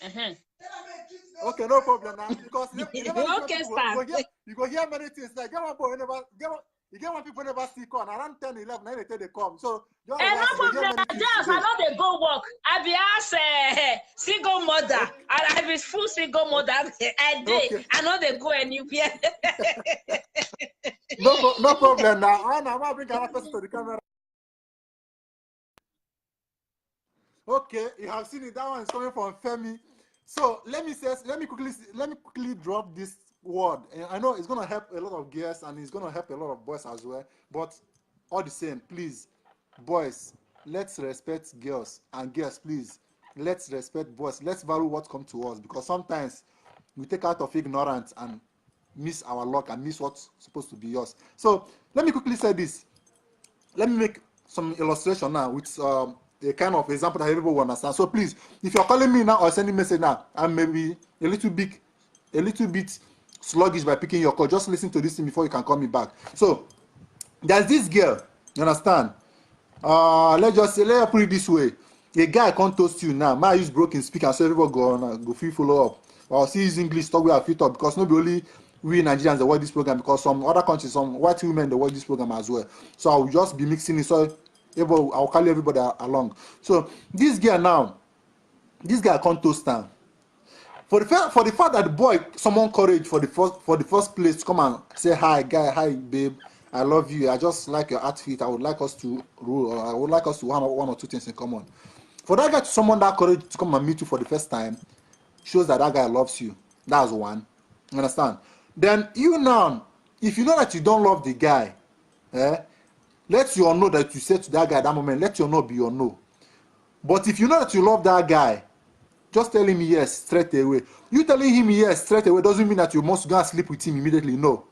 Okay, no problem now. Because you go hear many things. Like you get one people never see come around 10, 11, 9 they come. So no problem. Just I know they go work. I be asked single mother, and I be full single mother. I did. Okay. I know they go anywhere. No problem now. I'm gonna bring another person to the camera. Okay, you have seen it. That one is coming from Femi. So let me quickly drop this word. And I know it's gonna help a lot of girls and it's gonna help a lot of boys as well. But all the same, please, boys, let's respect girls, and girls, please, let's respect boys. Let's value what comes to us, because sometimes we take out of ignorance and miss our luck and miss what's supposed to be yours. So let me quickly say this. Let me make some illustration now with a kind of example that everybody will understand. So please, if you're calling me now or sending message now, I'm maybe a little bit sluggish by picking your call, just listen to this thing before you can call me back. So there's this girl, you understand? Let's put it this way. A guy can't toast you now. My use broken speaker, so everybody go free follow up. Or see his English talk where I fit up, because not only we Nigerians that watch this program, because some other countries, some white women they watch this program as well. So I will just be mixing it, so I'll carry everybody along. So this girl can't toast her. For the fact that the boy summon courage for the first place to come and say hi guy, hi babe, I love you, I just like your outfit, I would like us to rule, or I would like us to have one or two things in common. For that guy to summon that courage to come and meet you for the first time shows that guy loves you. That's one. You understand? Then you now, if you know that you don't love the guy, let your no that you said to that guy at that moment, let your no be your no. But if you know that you love that guy, just tell him yes straight away. You telling him yes straight away doesn't mean that you must go and sleep with him immediately. No.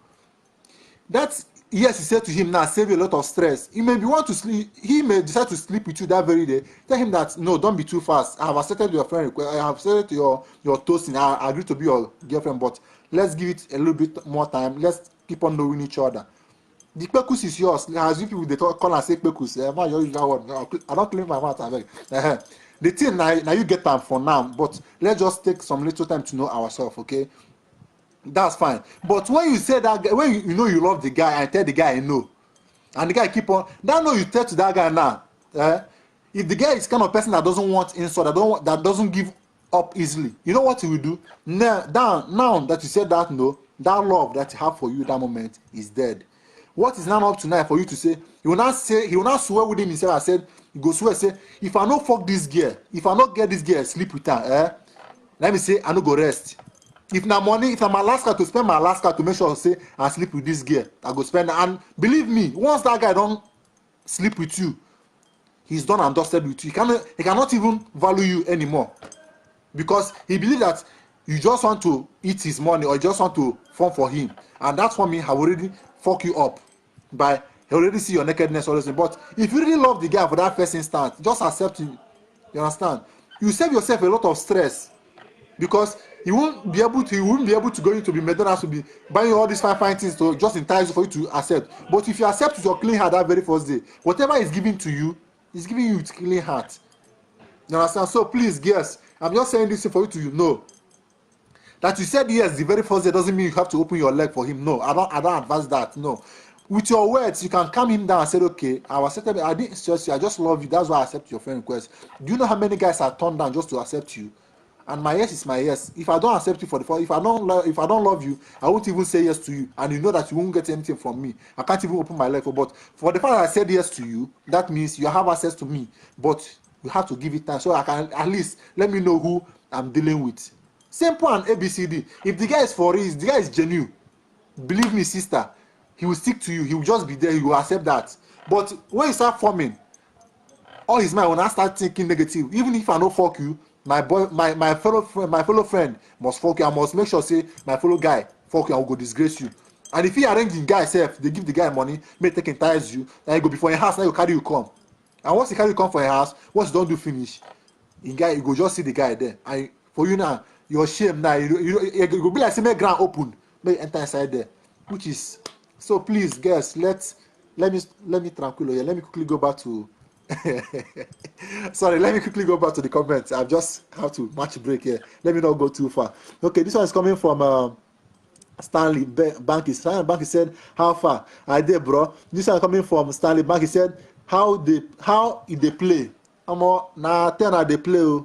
That's yes, you said to him now, save you a lot of stress. He may want to sleep, he may decide to sleep with you that very day. Tell him that no, don't be too fast. I have accepted your friend request, I have accepted your toasting, I agree to be your girlfriend, but let's give it a little bit more time. Let's keep on knowing each other. The pekus is yours. As you people they call and say pekus. I don't claim my mouth. The thing now you get time for now, but let's just take some little time to know ourselves, okay? That's fine. But when you say that, when you know you love the guy and tell the guy no, and the guy keep on, that no you tell to that guy now, if the guy is kind of person that doesn't want insult, that doesn't give up easily, you know what he will do? Now that you said that no, that love that he have for you that moment is dead. What is now up tonight for you to say? He will not swear within himself. I said, he go swear, say, if I not fuck this girl, if I not get this girl, sleep with her, let me say, I no go rest. If na money, if I'm Alaska to spend my Alaska to make sure say I sleep with this girl, I go spend. And believe me, once that guy don't sleep with you, he's done and dusted with you. He cannot even value you anymore, because he believes that you just want to eat his money or you just want to form for him, and that's for me. Have already fuck you up by he already see your nakedness always. But if you really love the guy for that first instance, just accept him. You understand? You save yourself a lot of stress, because he won't be able to go into the McDonald's to be buying all these fine things to just entice you for you to accept. But if you accept with your clean heart that very first day, whatever is given to you, is giving you with clean heart. You understand? So please, girls, I'm just saying this for you to know That you said yes the very first day doesn't mean you have to open your leg for him. No, I don't advise that. No. With your words, you can calm him down and say, okay, I didn't stress you, I just love you. That's why I accept your friend request. Do you know how many guys are turned down just to accept you? And my yes is my yes. If I don't accept you for the first, if I don't love you, I won't even say yes to you. And you know that you won't get anything from me. I can't even open my leg for. But for the fact that I said yes to you, that means you have access to me. But you have to give it time so I can at least let me know who I'm dealing with. Simple and ABCD. If the guy is for real, the guy is genuine. Believe me, sister, he will stick to you. He will just be there. He will accept that. But when you start forming, all his mind when I start thinking negative, even if I don't fuck you, my fellow friend must fuck you. I must make sure say my fellow guy fuck you. I will go disgrace you. And if he arrange the guy self, they give the guy money, may take entice you, then he go before your house, now you carry you come. And once he carry you come for your house, once you don't do finish, you go just see the guy there. And for you now, your shame now, you go be like say make ground open, make enter inside there, which is so. Please, guys, let me tranquilo here. Let me quickly go back to. Sorry, let me quickly go back to the comments. I just have to match break here. Let me not go too far. Okay, this one is coming from Stanley Banky. Stanley Banky said, "How far? I did, bro." This one coming from Stanley Banky said, "How they play? Na 10 they play.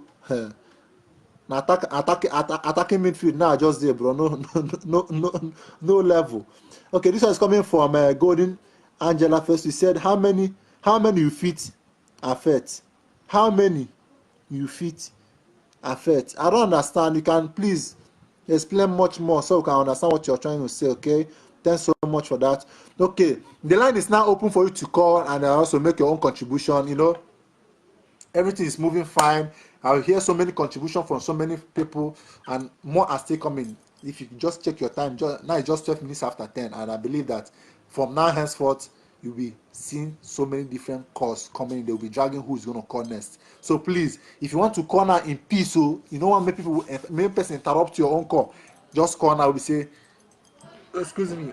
Na attacking midfield. Nah, just there, bro. No level." Okay, this one is coming from Golden Angela first. He said, How many you fit affect? How many you fit affect? I don't understand. You can please explain much more so we can understand what you're trying to say. Okay, thanks so much for that. Okay, the line is now open for you to call and also make your own contribution. You know, everything is moving fine. I hear so many contributions from so many people, and more are still coming. If you just check your time, now it's just 12 minutes after 10, and I believe that from now henceforth you'll be seeing so many different calls coming. They'll be dragging who's going to call next. So please, if you want to call now in peace, so you don't want many person interrupt your own call, just call now. We say, excuse me,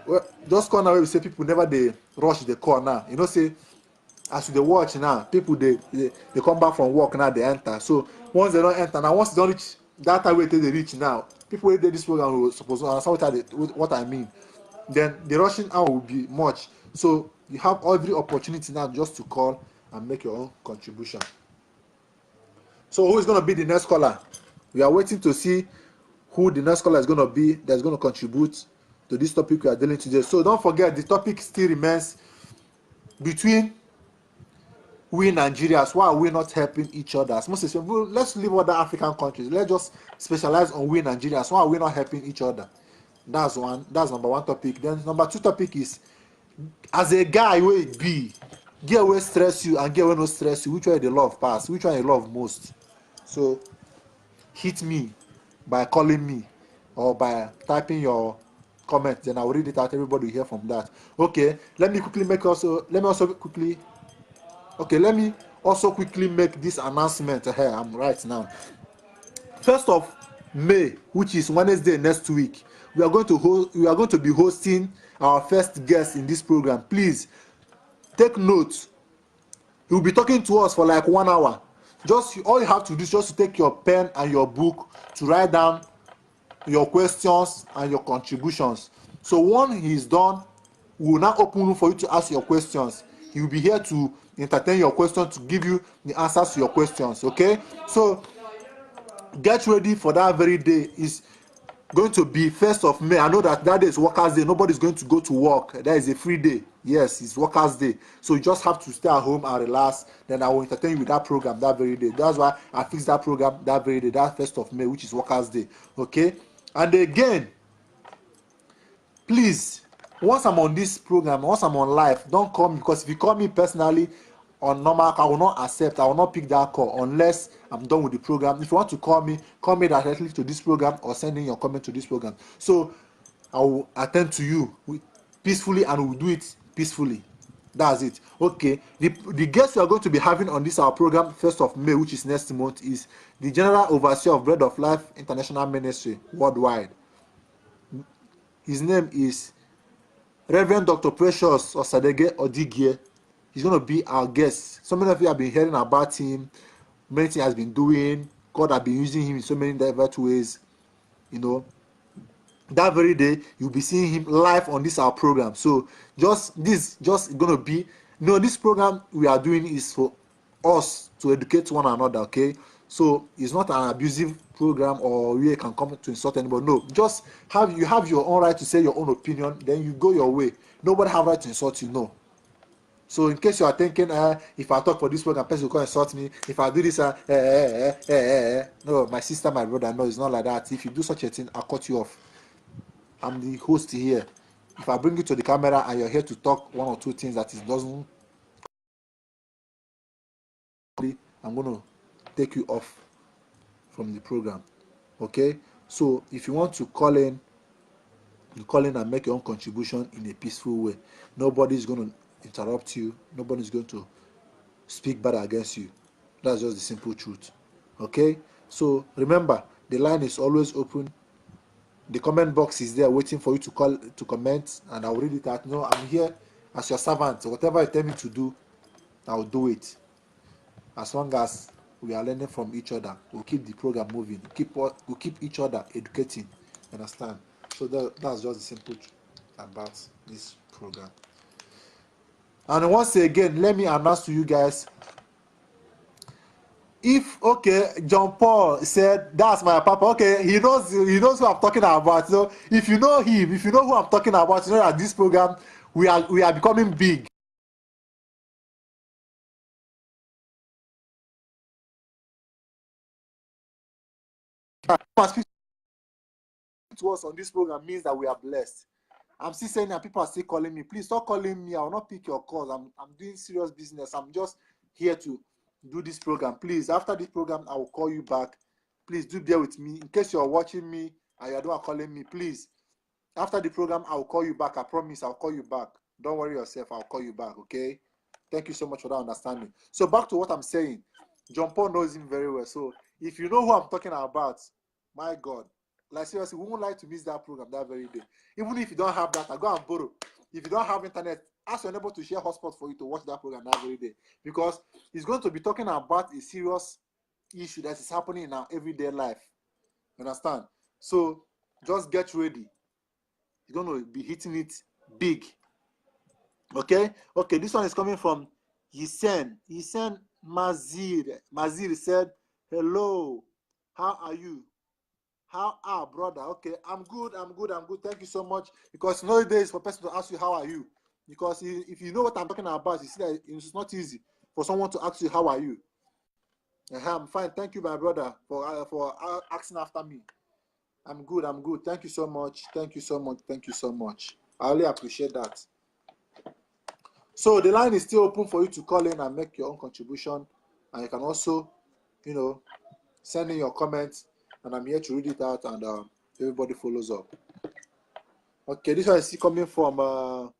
just call now. We say people never they rush the call now. You know, say as they watch now, people they come back from work now, they enter. So once they don't enter now, once they don't reach that time where they reach now, people who did this program will suppose to understand what I mean. Then the rushing hour will be much. So you have every opportunity now just to call and make your own contribution. So who is going to be the next caller? We are waiting to see who the next caller is going to be that's going to contribute to this topic we are dealing today. So don't forget, the topic still remains between we Nigerians. Why are we not helping each other? As most especially, let's leave other African countries. Let's just specialize on we Nigerians. Why are we not helping each other? That's number one topic. Then number two topic is, as a guy where it be, get where stress you and get where no stress you, which one you love pass, which one you love most. So hit me by calling me or by typing your comment, then I will read it out. Everybody will hear from that. Okay, let me also quickly make this announcement here. I'm right now. 1st of May, which is Wednesday next week, we are going to be hosting our first guest in this program. Please take note. He will be talking to us for like 1 hour. Just all you have to do is just to take your pen and your book to write down your questions and your contributions. So when he's done, we will now open room for you to ask your questions. He will be here to entertain your questions, to give you the answers to your questions. Okay, so get ready for that very day. Is going to be 1st of May. I know that day is Workers' Day. Nobody's going to go to work. That is a free day. Yes, it's Workers' Day. So you just have to stay at home and relax. Then I will entertain you with that program that very day. That's why I fixed that program that very day, that 1st of May, which is Workers' Day. Okay? And again, please, once I'm on this program, once I'm on live, don't call me, because if you call me personally on normal, I will not accept. I will not pick that call unless I'm done with the program. If you want to call me directly to this program or send in your comment to this program. So I will attend to you peacefully and we'll do it peacefully. That's it. Okay. The guest we are going to be having on this our program 1st of May, which is next month, is the General Overseer of Bread of Life International Ministry worldwide. His name is Reverend Dr. Precious Osadege Odigie. He's going to be our guest. So many of you have been hearing about him. Many things he has been doing. God has been using him in so many diverse ways. You know, that very day you'll be seeing him live on this our program. So just gonna be, this program we are doing is for us to educate one another, okay? So it's not an abusive program or you can come to insult anybody. No, just you have your own right to say your own opinion, then you go your way. Nobody have right to insult you. No. So in case you are thinking, if I talk for this program, person will come insult me. If I do this, no, my sister, my brother, no, it's not like that. If you do such a thing, I'll cut you off. I'm the host here. If I bring you to the camera and you're here to talk one or two things that it doesn't, I'm going to take you off from the program. Okay? So if you want to call in, you call in and make your own contribution in a peaceful way. Nobody's going to interrupt you. Nobody's going to speak bad against you. That's just the simple truth. Okay? So remember, the line is always open. The comment box is there waiting for you to call to comment, and I'll read it out. No, I'm here as your servant. So whatever you tell me to do, I'll do it. As long as we are learning from each other, we'll keep the program moving. We'll keep each other educating. Understand? So that's just the simple truth about this program. And once again, let me announce to you guys. If John Paul said that's my papa. Okay, he knows who I'm talking about. So if you know him, if you know who I'm talking about, you know that this program we are becoming big. Speak to us on this program means that we are blessed. I'm still saying that people are still calling me. Please stop calling me. I will not pick your calls. I'm doing serious business. I'm just here to do this program. Please, after this program, I will call you back. Please do bear with me. In case you're watching me and you're not calling me, please. After the program, I'll call you back. I promise I'll call you back. Don't worry yourself. I'll call you back, okay? Thank you so much for that understanding. So back to what I'm saying. John Paul knows him very well. So if you know who I'm talking about, my God, like seriously, we won't like to miss that program that very day. Even if you don't have data, go and borrow. If you don't have internet, ask your neighbor to share hotspot for you to watch that program that very day. Because he's going to be talking about a serious issue that is happening in our everyday life. You understand? So just get ready. He's going to be hitting it big. Okay, this one is coming from Hisen Mazir. Mazir said, hello, how are you? How are brother? Okay, I'm good. Thank you so much. Because nowadays for person to ask you how are you, because if you know what I'm talking about, you see that it's not easy for someone to ask you how are you. I'm fine. Thank you, my brother, for asking after me. I'm good. Thank you so much. I really appreciate that. So the line is still open for you to call in and make your own contribution, and you can also, send in your comments, and I'm here to read it out, and everybody follows up. Okay, this one is coming from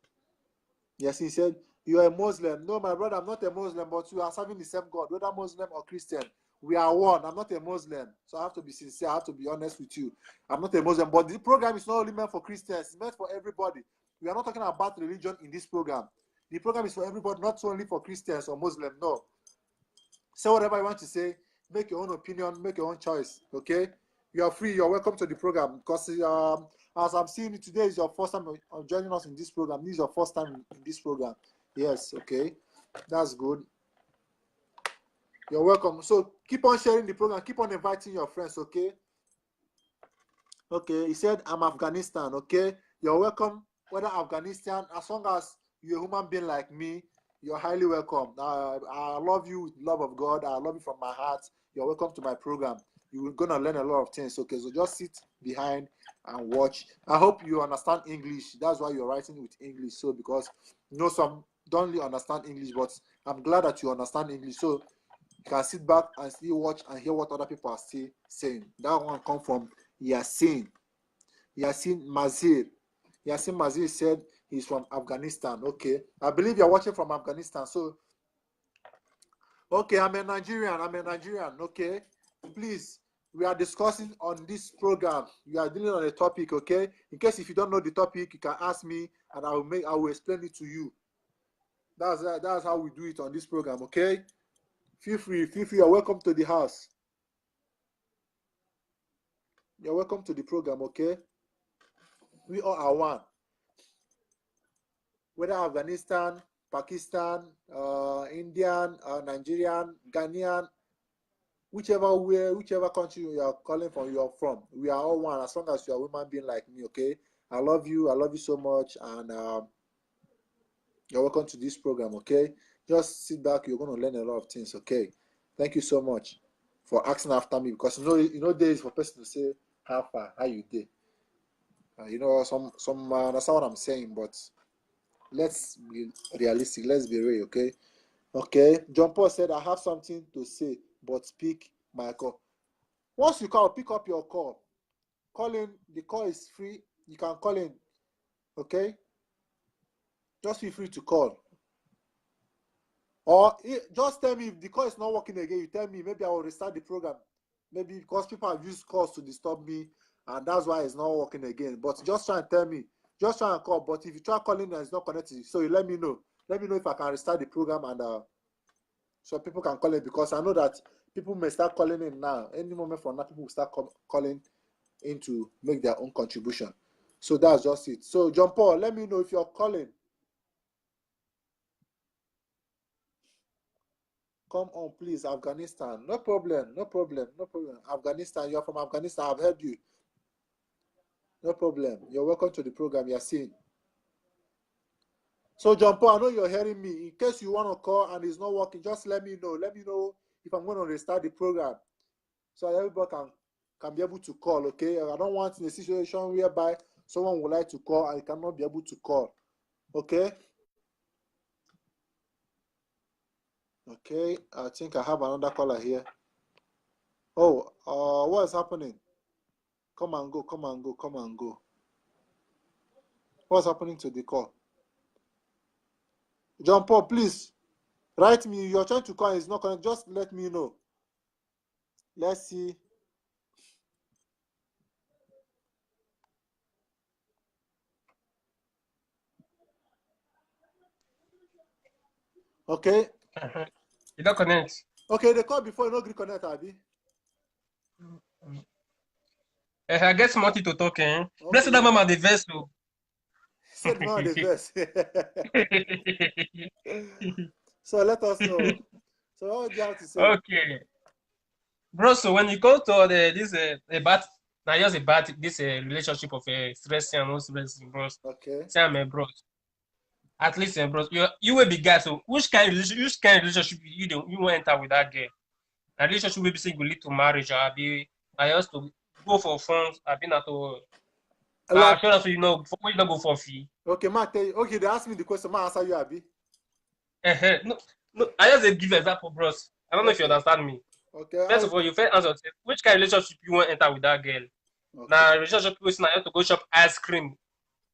yes, he said, you are a Muslim. No, my brother, I'm not a Muslim, but we are serving the same God, whether Muslim or Christian. We are one. I'm not a Muslim, so I have to be sincere. I have to be honest with you. I'm not a Muslim, but the program is not only meant for Christians. It's meant for everybody. We are not talking about religion in this program. The program is for everybody, not only for Christians or Muslims. No. Say whatever you want to say. Make your own opinion. Make your own choice. Okay? You are free. You're welcome to the program. Because as I'm seeing it, today is your first time of joining us in this program. This is your first time in this program. Yes. Okay. That's good. You're welcome. So keep on sharing the program. Keep on inviting your friends. Okay? Okay. He said, I'm Afghanistan. Okay? You're welcome. Whether Afghanistan, as long as you're a human being like me, you're highly welcome. I love you with the love of God. I love you from my heart. You're welcome to my program. You're going to learn a lot of things. Okay, so just sit behind and watch. I hope you understand English. That's why you're writing with English. So because some don't really understand English, but I'm glad that you understand English. So you can sit back and still watch and hear what other people are still saying. That one come from Yasin Mazir. Yasin Mazir said he's from Afghanistan. Okay. I believe you're watching from Afghanistan. So, okay, I'm a Nigerian. Okay. Please, we are discussing on this program. We are dealing on a topic, okay? In case if you don't know the topic, you can ask me and I will explain it to you. That's how we do it on this program, okay? Feel free. You're welcome to the house. You're welcome to the program, okay? We all are one. Whether Afghanistan, Pakistan, Indian, Nigerian, Ghanaian, whichever country you are calling from, you are from, we are all one. As long as you are a human being like me, okay? I love you so much, and you're welcome to this program, okay? Just sit back, you're going to learn a lot of things, okay? Thank you so much for asking after me, because you know there is for person to say how far, how you did. You know, some that's not what I'm saying, but let's be realistic, let's be real, okay? Okay, John Paul said, I have something to say, but speak my call. Once you call, pick up your call. Call in, the call is free. You can call in, okay? Just feel free to call. Or just tell me if the call is not working again. You tell me, maybe I will restart the program. Maybe because people have used calls to disturb me, and that's why it's not working again. But just try and tell me. Just try and call. But if you try calling and it's not connected, so you let me know. Let me know if I can restart the program, and so people can call it, because I know that people may start calling in now. Any moment from now, people will start calling in to make their own contribution. So that's just it. So John Paul, let me know if you're calling. Come on, please, Afghanistan. No problem, no problem, no problem. Afghanistan, you're from Afghanistan. I've heard you. No problem. You're welcome to the program. You're seen. So John Paul, I know you're hearing me. In case you want to call and it's not working, just let me know. Let me know if I'm going to restart the program, so everybody can be able to call, okay? I don't want in a situation whereby someone would like to call and cannot be able to call, okay? Okay, I think I have another caller here. Oh, what is happening? Come and go, come and go, come and go. What's happening to the call? John Paul, please write me. You're trying to call, it's not connected. Just let me know. Let's see. Okay. You don't connect. Okay, they call before you no gree connect, Abi. I guess Monty to talk, eh? Okay. Bless that mama the verse, though. Said man the verse. So let us know. So what do you have to say? Okay. Bro, so when you go to this about now just about this relationship of stressing and no stressing, bros. Okay. Say my bros. At least, bros, you will be guys. So which kind of relationship you want enter with that girl? A relationship will be saying will lead to marriage, or be I used to go for funds. I've been at all. Like, Sure, so you know, you don't go for fee. okay, man, tell you. Okay, they ask me the question. Man, answer you, Abi. No, I just give example, bros. I don't know if you understand me. Okay. First of all, you first answer which kind of relationship you want enter with that girl. Okay. Now, relationship person, I have to go shop ice cream.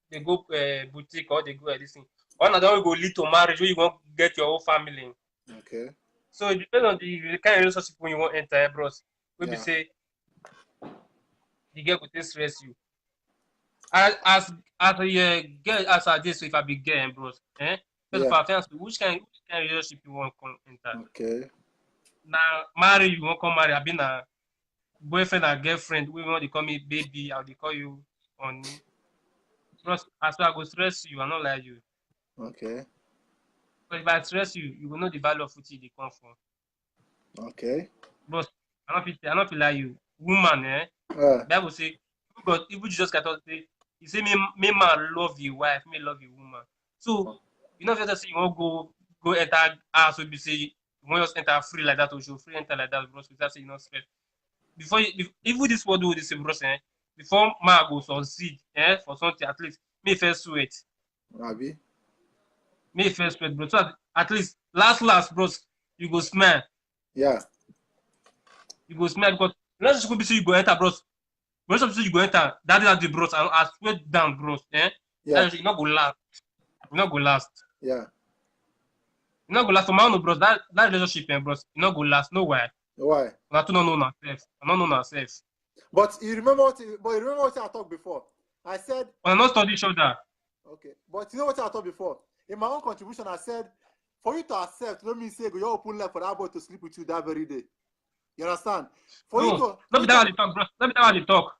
They go boutique or they go this thing. One of them will go lead to marriage where you want to get your whole family. Okay. So it depends on the kind of relationship when you want to enter, bros. Maybe say the girl could stress you. As a girl, as I did, so if I be girl, bros, first of all, which kind of relationship you want to enter? Okay. Now, marry you want to come marry. I've been a boyfriend and girlfriend. We want to call me baby. I'll call you on. Bros, as I go stress you, I not like you. Okay. But if I stress you, you will know the value of what they come from. Okay. Bros, I don't feel like you. Woman, Bible say, God, even Jesus Christ say, he say, me man love your wife, me love your woman. So, you know, if you say you want go enter house, we be say, you want just enter free like that, or you free enter like that, bros, because you not stress. Even this word do the same, bros, before man go succeed, for something, at least, me first sweat. Abi. Me first sweat, bro. So at least, last, bros, you go smell. Yeah. You go smell because let's just be say you go enter, bros. Most of you go enter, that is the bros, and I swear down, bros. Yeah. You not go last. You not go last. Yeah. You not go last. So man, no, bros. That relationship, bros. You not go last. No way. Why? I don't know ourselves. I don't know ourselves. But you remember what I talked before? I said. We're not studying each other. Okay, but you know what I thought before? In my own contribution, I said, for you to accept, let me say, go your open left for that boy to sleep with you that very day. You understand? Let me tell you how they talk, bro. Let me tell you how they talk.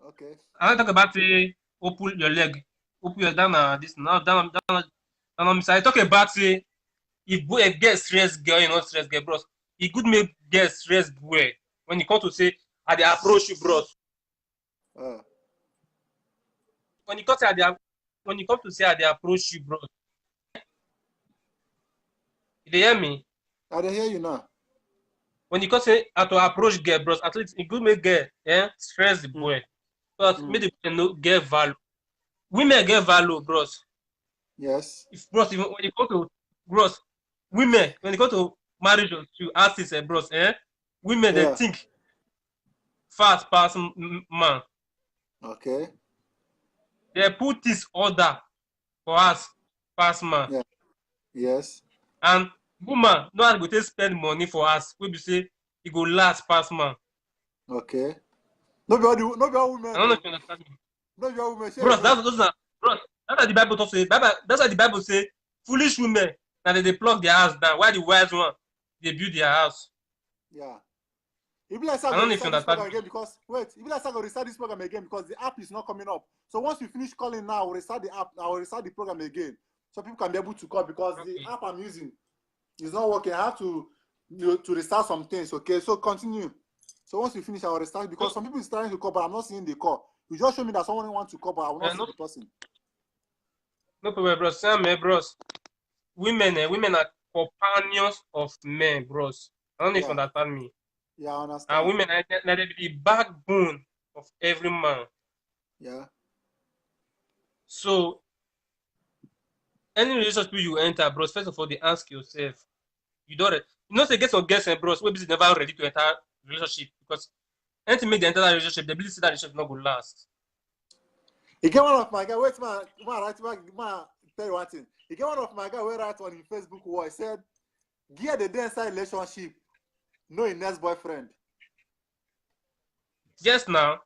Okay. I don't talk about open your leg, open your down this now down. So I talk about say if boy get stress girl, you know stress girl, bros. It could make get stress boy when you come to say I dey approach you, bros. When you come to say I dey approach you, bros. You dey hear me? I dey hear you now. When you come say how to approach girl, bros, at least it could make girl stress the boy. But make the boy no get value. Women get value, bros. Yes. If bros, even when you go to bros, women when you go to marriage to artists, bros, women they think fast pass man. Okay. They put this order for us pass man. Yeah. Yes. And woman no how go take spend money for us. We be say it go last pass man. Okay. No be all women. I don't know if you understand me. No be all women. Bros, that's what the Bible talks say. That's what the Bible say. Foolish women that they plug their house down. While the wise one they build their house. Yeah. If like I don't know if you understand again because wait, if like I go restart this program again because the app is not coming up. So once we finish calling now, we'll restart the app. I will restart the program again, so people can be able to call because the app I'm using is not working. I have to to restart some things. Okay, so continue. So once we finish, I will restart because some people is trying to call, but I'm not seeing the call. You just show me that someone wants to call, but I will not see the person. No problem, bros. Sam, bros. Women are companions of men, bros. I don't know if you understand me. Yeah, I understand. And women are the backbone of every man. Yeah. So, any relationship you enter, bros, first of all, they ask yourself. You know, say get some girls and bros, we be never ready to enter relationship because anything make they enter that relationship, they believe that relationship not going to last. You get one of my guy, wait, man, tell you one thing. You get one of my guy, where write on his Facebook wall, he said, gear the day inside relationship, know your next boyfriend. Yes, now.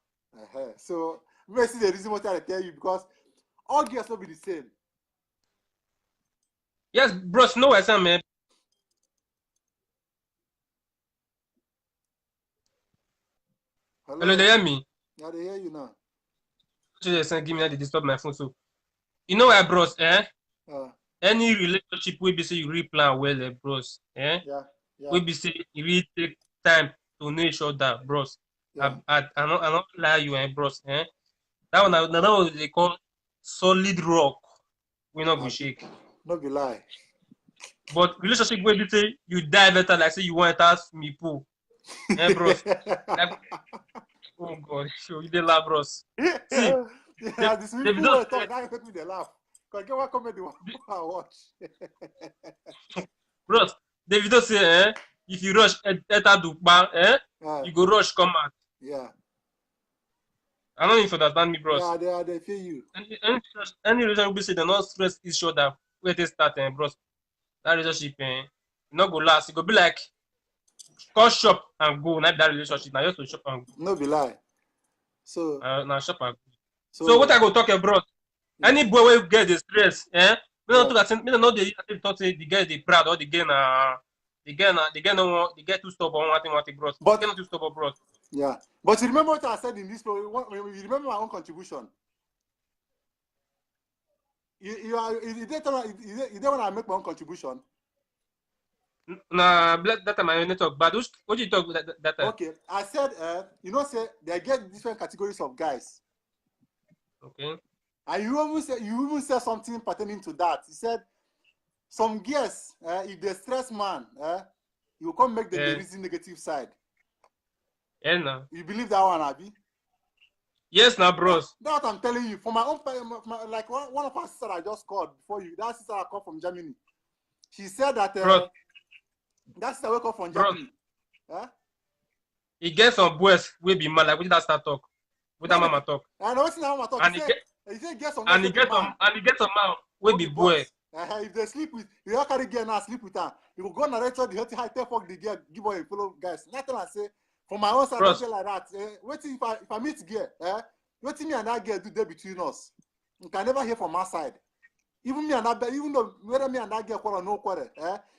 So, maybe see the reason what I tell you because all girls will be the same. Yes, bros, no, I say, man. Hello, they hear me? Yeah, they hear you now. Give me that they disturb my phone. So, you know what, bros, any relationship we be say you really plan well, bros, Yeah. We be say you really take time to know each other, bros. Yeah. I not lie you, bros, That one they call solid rock. We not go shake. No be lie. But relationship we be say you die better like say you want to ask me pool. Bros. Oh God, show you the laugh, bros. See, yeah, this people will talk. Now you make me the laugh. Cause get what comedy I watch. Bros, Davido say, if you rush enter Dukba, you go rush come out. Yeah. I don't know if you understand me, bros. Yeah, they feel you. Any relationship we say they not stress each other where they start, bros. That relationship, not go last. It go be like call shop and go. Not that relationship. Now just to shop and go. No be lie. So now shop and go. So what I go talk about? Yeah. Any boy will get the stress, We don't talk that. Me not the talk say the girl they proud or the girl no too stubborn one thing, bros. But not too stubborn, bros. Yeah, but you remember what I said in this program? You remember my own contribution? You did when I make my own contribution. Nah, that time I talk. But what you talk that time? Okay, I said, say they get different categories of guys. Okay. And you even said something pertaining to that. You said some girls, if they stress man, you will come make them the reason negative side. Yeah, no. You believe that one, Abi? Yes, now, bros. That's what I'm telling you. For my own, like one of our sisters I just called before you. That sister I called from Germany. She said that that sister wake up from Germany. He gets some boys will be mad like we that start talk. With that mama talk. I know what's that mama talk. And he get some man will be boy. If they sleep with, you don't carry girl now sleep with her. You will go narrate the healthy high tell fuck the girl, give her a follow guys. Nothing I say. For my own side, I say like that. Waiting if I meet girl, waiting me and that girl do there between us. You can never hear from my side. Even me and that, even though whether me and that girl quarrel or no quarrel,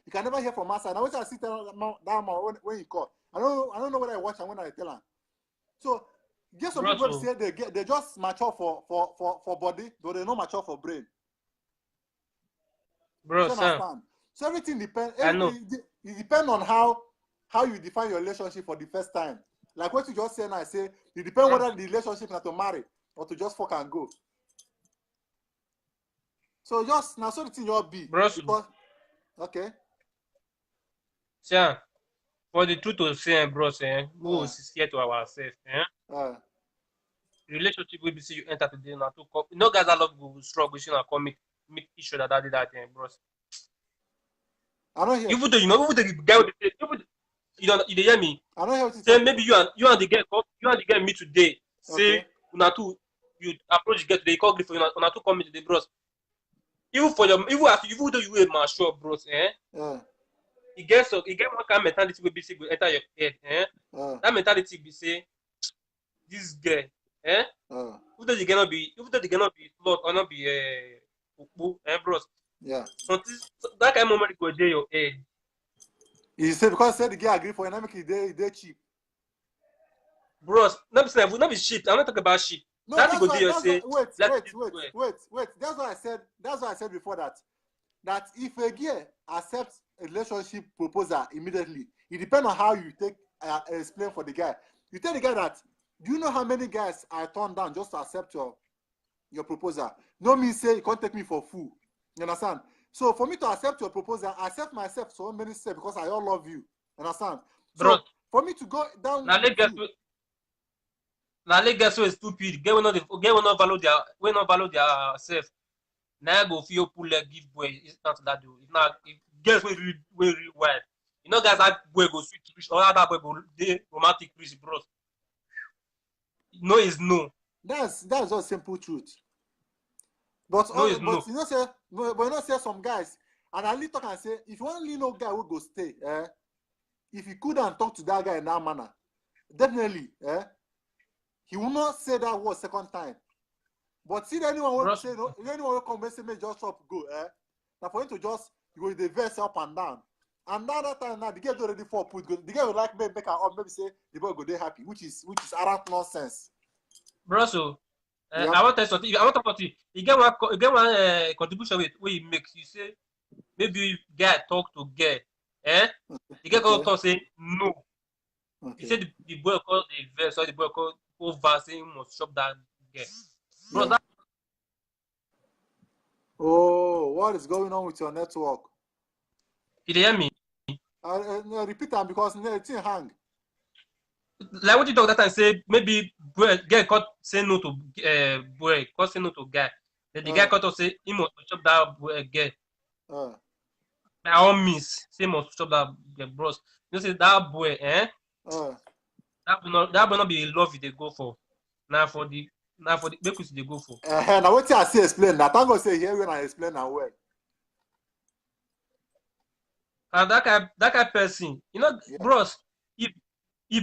you can never hear from my side. Now when I sit down when you call, I don't know whether I watch and when I tell her. So Get some Bro, people so- say they just mature for body, but they not mature for brain. Bro, You Sam, understand? So everything depends. I know. It depends on how you define your relationship for the first time. Like what you just said, I say it depends Bro. whether the relationship is to marry or to just fuck and go. So just now, so the thing you'll be Bro, so- because okay. Sam, for the truth to say, bros, we will Uh. sincere to ourselves. Uh, Relationship will be see you enter today now to come. No guys that love go struggle, you know, come make each other that bros. I don't hear. Even though even the guy with the you hear me? I don't hear what you Say say. maybe you and the girl meet today. Say Okay. una two you approach the girl today, you call grip for una two come meet today, bros. Even though you were mature, bros, you get one kind of mentality will be say go enter your head, That mentality be say this girl, even though they cannot be slut or not be bros. Yeah. That kind of moment go dey your head. You say because say the girl agree for you, make it they cheap. Bros, not be shit. I'm not talking about shit. No, that that's go why, dey that's say why, let's wait. That's what I said. That's what I said before that if a girl accepts a relationship proposal immediately, it depends on how you take explain for the guy. You tell the guy that, do you know how many guys I turned down just to accept your proposal? No mean say you can't take me for fool. You understand? So for me to accept your proposal, I accept myself so many steps because I all love you. You understand? So Bro, for me to go down now let guys so stupid. Get we not value their self. Now go feel pull leg give boy. It's not that do. If not, if girls will real wild. You know, guys, that boy go sweet rich or that boy go dey romantic rich, bros. No is no. That's just simple truth. But No is but no. you know say but you know say some guys and I really talk and say if you only know guy who go stay, if you couldn't talk to that guy in that manner, definitely, he will not say that word second time. But see anyone will say no, anyone will come and say me just stop go, now for him to just go the verse up and down. And now that time now the girl already fall put go. The girl will like make her up, maybe say the boy go there happy, which is arrant nonsense. Bro, so Yeah. I want to tell you something. I want to talk to you. You get one contribution where you make. You say maybe guy talk to girl, the girl Okay. talk say no. Okay. You say the boy call the verse or the boy call over saying must shop that girl. Bro, Yeah. Oh, what is going on with your network? you dey hear me? Repeat that because the thing hang. Like what you talk that time say maybe boy girl call say no to boy call say no to guy. Then the guy call talk say he must shop that boy girl. By all means, say must shop that girl, bros. You know say that boy, that will not be love they go for. Now for the make we they go for. Now what I say explain that. Thank God say here when I explain now well. And that kind of person, you know, bros, if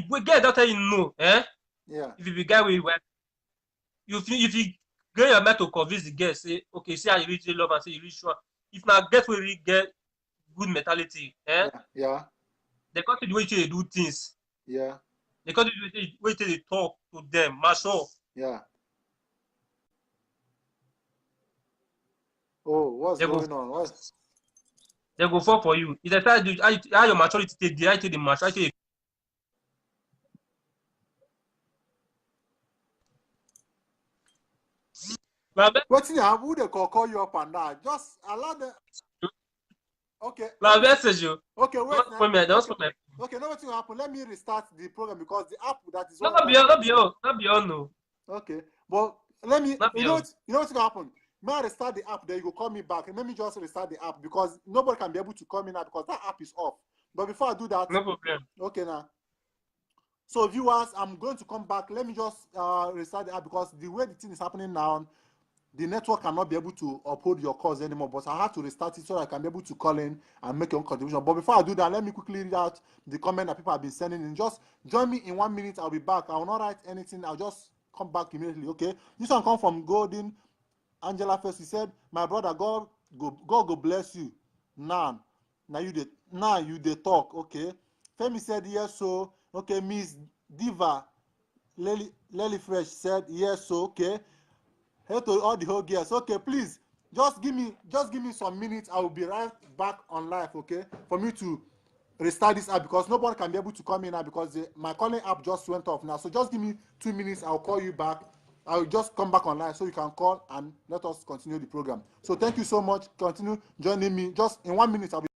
we get that tell you no, Yeah. if you be guy with if you get your mind to convince the girl, say, okay, see how you really love and say you really sure. If now get where you get good mentality, Yeah. they can't do the way they do things. Yeah. They can't do the way they talk to them, mature. Yeah. Oh, what's going on? What? They go fall for you. If they try to do how your maturity take the maturity What's who they call you up and down? Just allow them. Okay. Now message you. Okay, wait. Okay, now what's going to happen? Let me restart the program because the app that is not be all no. Okay, but let me. Not You know what's going to happen? May I restart the app? Then you go call me back. And let me just restart the app because nobody can be able to call me now because that app is off. But before I do that, no problem. Okay, now. So viewers, I'm going to come back. Let me just restart the app because the way the thing is happening now, the network cannot be able to upload your calls anymore. But I have to restart it so that I can be able to call in and make your own contribution. But before I do that, let me quickly read out the comment that people have been sending in. Just join me in 1 minute. I'll be back. I will not write anything. I'll just come back immediately. Okay. This one come from Golden Angela first. He said, "My brother, God go bless you. Now you they talk. Okay." Femi said yes. So okay, Miss Diva. Lely Fresh said yes. So okay. Hey to all the whole girls. Okay, please just give me some minutes. I will be right back on live. Okay, for me to restart this app because nobody can be able to come in now because my calling app just went off now. So just give me 2 minutes. I'll call you back. I'll just come back online so you can call and let us continue the program. So thank you so much. Continue joining me. Just in 1 minute, I'll be